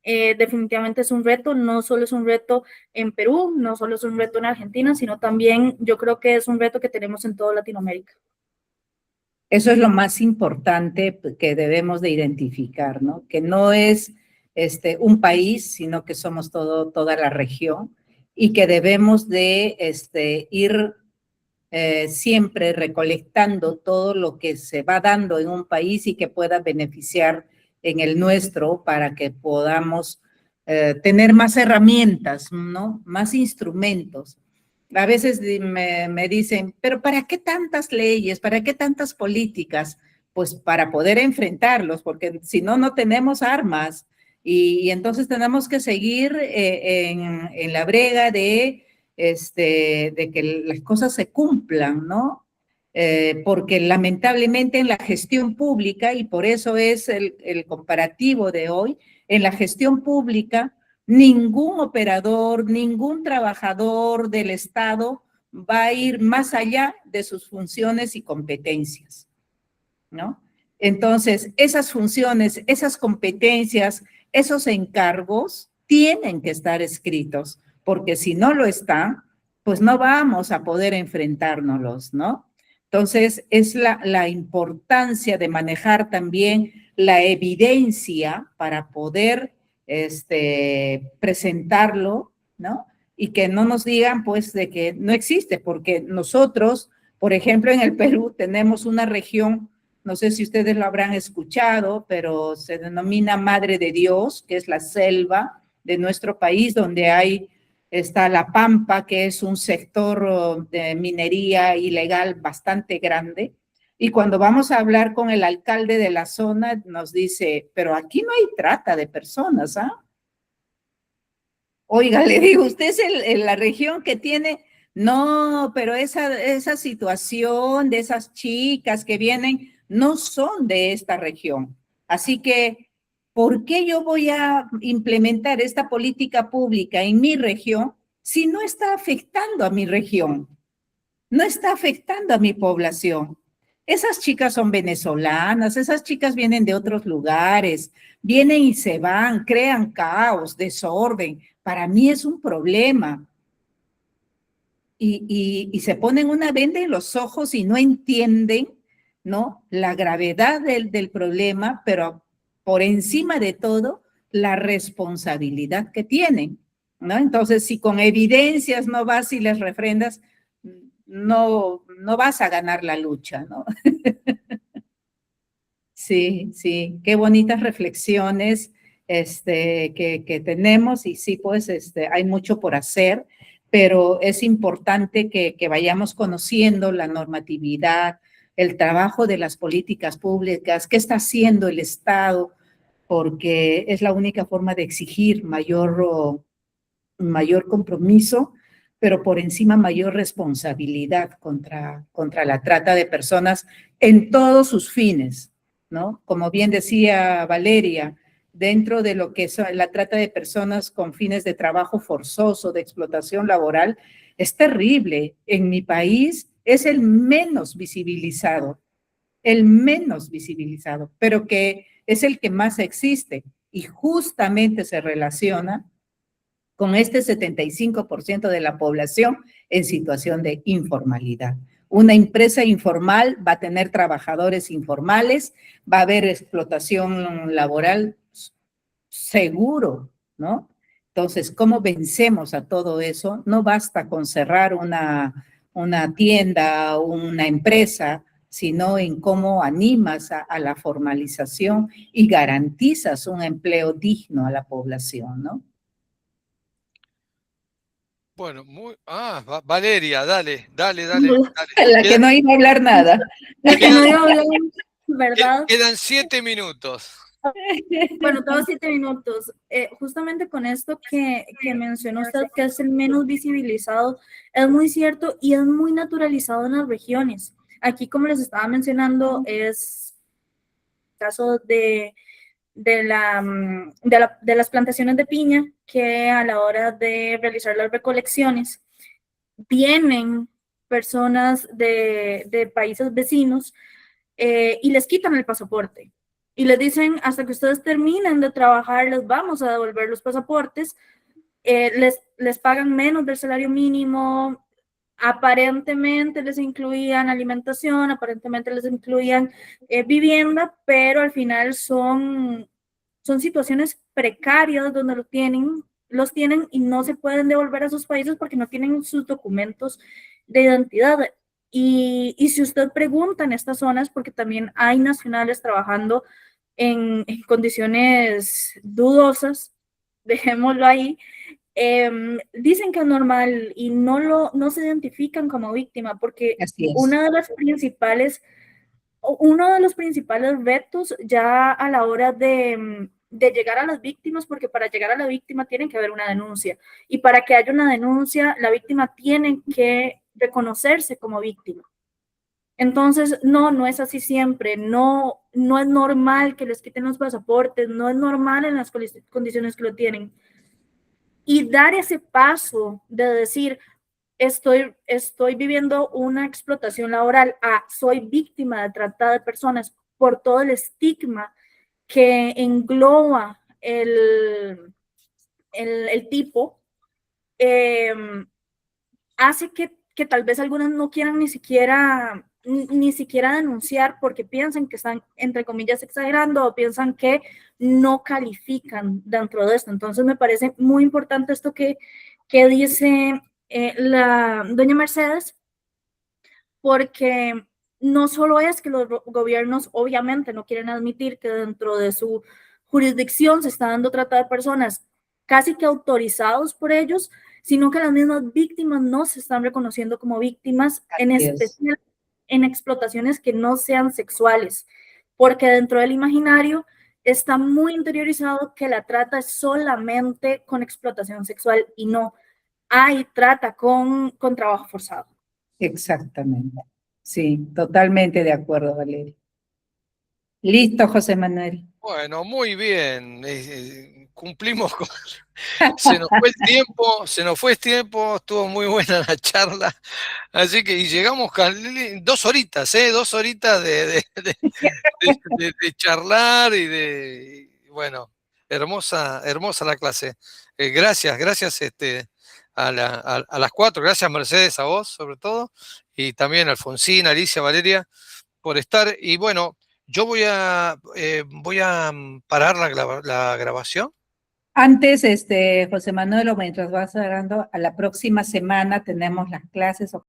definitivamente es un reto, no solo es un reto en Perú, no solo es un reto en Argentina, sino también yo creo que es un reto que tenemos en toda Latinoamérica.
Eso es lo más importante que debemos de identificar, ¿no? Que no es un país, sino que somos toda la región y que debemos de ir siempre recolectando todo lo que se va dando en un país y que pueda beneficiar en el nuestro para que podamos tener más herramientas, ¿no? Más instrumentos. A veces me dicen, pero ¿para qué tantas leyes? ¿Para qué tantas políticas? Pues para poder enfrentarlos, porque si no, no tenemos armas. Y entonces tenemos que seguir en la brega de que las cosas se cumplan, ¿no? Porque lamentablemente en la gestión pública, y por eso es el comparativo de hoy, en la gestión pública, ningún operador, ningún trabajador del Estado va a ir más allá de sus funciones y competencias, ¿no? Entonces, esas funciones, esas competencias, esos encargos tienen que estar escritos, porque si no lo están, pues no vamos a poder enfrentárnoslos, ¿no? Entonces, es la importancia de manejar también la evidencia para poder presentarlo, ¿no? Y que no nos digan, pues, de que no existe, porque nosotros, por ejemplo, en el Perú tenemos una región, no sé si ustedes lo habrán escuchado, pero se denomina Madre de Dios, que es la selva de nuestro país, donde está la Pampa, que es un sector de minería ilegal bastante grande. Y cuando vamos a hablar con el alcalde de la zona, nos dice, pero aquí no hay trata de personas, ¿ah? Oiga, le digo, usted es la región que tiene, no, pero esa situación de esas chicas que vienen no son de esta región. Así que, ¿por qué yo voy a implementar esta política pública en mi región si no está afectando a mi región? No está afectando a mi población. Esas chicas son venezolanas, esas chicas vienen de otros lugares, vienen y se van, crean caos, desorden. Para mí es un problema. Y se ponen una venda en los ojos y no entienden, ¿no? La gravedad del problema, pero por encima de todo, la responsabilidad que tienen, ¿no? Entonces, si con evidencias no vas y les refrendas, no vas a ganar la lucha, ¿no? Sí, sí, qué bonitas reflexiones que tenemos y sí, pues hay mucho por hacer, pero es importante que vayamos conociendo la normatividad, el trabajo de las políticas públicas, qué está haciendo el Estado, porque es la única forma de exigir mayor compromiso, pero por encima mayor responsabilidad contra la trata de personas en todos sus fines, ¿no? Como bien decía Valeria, dentro de lo que es la trata de personas con fines de trabajo forzoso, de explotación laboral, es terrible. En mi país es el menos visibilizado, pero que es el que más existe y justamente se relaciona con este 75% de la población en situación de informalidad. Una empresa informal va a tener trabajadores informales, va a haber explotación laboral seguro, ¿no? Entonces, ¿cómo vencemos a todo eso? No basta con cerrar una tienda o una empresa, sino en cómo animas a la formalización y garantizas un empleo digno a la población, ¿no?
Bueno, Valeria, dale.
La que no iba a hablar nada.
La que no iba a hablar, ¿verdad?
Quedan 7 minutos.
Bueno, todos 7 minutos. Justamente con esto que mencionó usted, que es el menos visibilizado, es muy cierto y es muy naturalizado en las regiones. Aquí, como les estaba mencionando, es el caso de las plantaciones de piña, que a la hora de realizar las recolecciones, vienen personas de países vecinos y les quitan el pasaporte. Y les dicen, hasta que ustedes terminen de trabajar, les vamos a devolver los pasaportes, les pagan menos del salario mínimo, aparentemente les incluían alimentación, aparentemente les incluían vivienda, pero al final son situaciones precarias donde los tienen y no se pueden devolver a sus países porque no tienen sus documentos de identidad. Y si usted pregunta en estas zonas, porque también hay nacionales trabajando en condiciones dudosas, dejémoslo ahí, dicen que es normal y no se identifican como víctima, porque
Así es.
uno de los principales retos ya a la hora de llegar a las víctimas, porque para llegar a la víctima tiene que haber una denuncia, y para que haya una denuncia, la víctima tiene que reconocerse como víctima. Entonces, no es así siempre, no es normal que les quiten los pasaportes, no es normal en las condiciones que lo tienen. Y dar ese paso de decir, estoy viviendo una explotación laboral, soy víctima de trata de personas, por todo el estigma que engloba el tipo, hace que tal vez algunas no quieran ni siquiera denunciar porque piensan que están, entre comillas, exagerando, o piensan que no califican dentro de esto. Entonces me parece muy importante esto que dice la doña Mercedes, porque no solo es que los gobiernos obviamente no quieren admitir que dentro de su jurisdicción se está dando trata de personas casi que autorizados por ellos, sino que las mismas víctimas no se están reconociendo como víctimas, en especial en explotaciones que no sean sexuales, porque dentro del imaginario está muy interiorizado que la trata es solamente con explotación sexual, y no, hay trata con trabajo forzado.
Exactamente. Sí, totalmente de acuerdo, Valeria. Listo, José Manuel.
Bueno, muy bien. Cumplimos con... Se nos fue el tiempo, estuvo muy buena la charla. Así que y llegamos 2 horitas, 2 horitas de charlar y bueno, hermosa la clase. Gracias a las 4, gracias Mercedes, a vos sobre todo, y también a Alfonsina, Alicia, Valeria, por estar. Y bueno, yo voy a parar la grabación.
Antes, José Manuel, o mientras vas cerrando, a la próxima semana tenemos las clases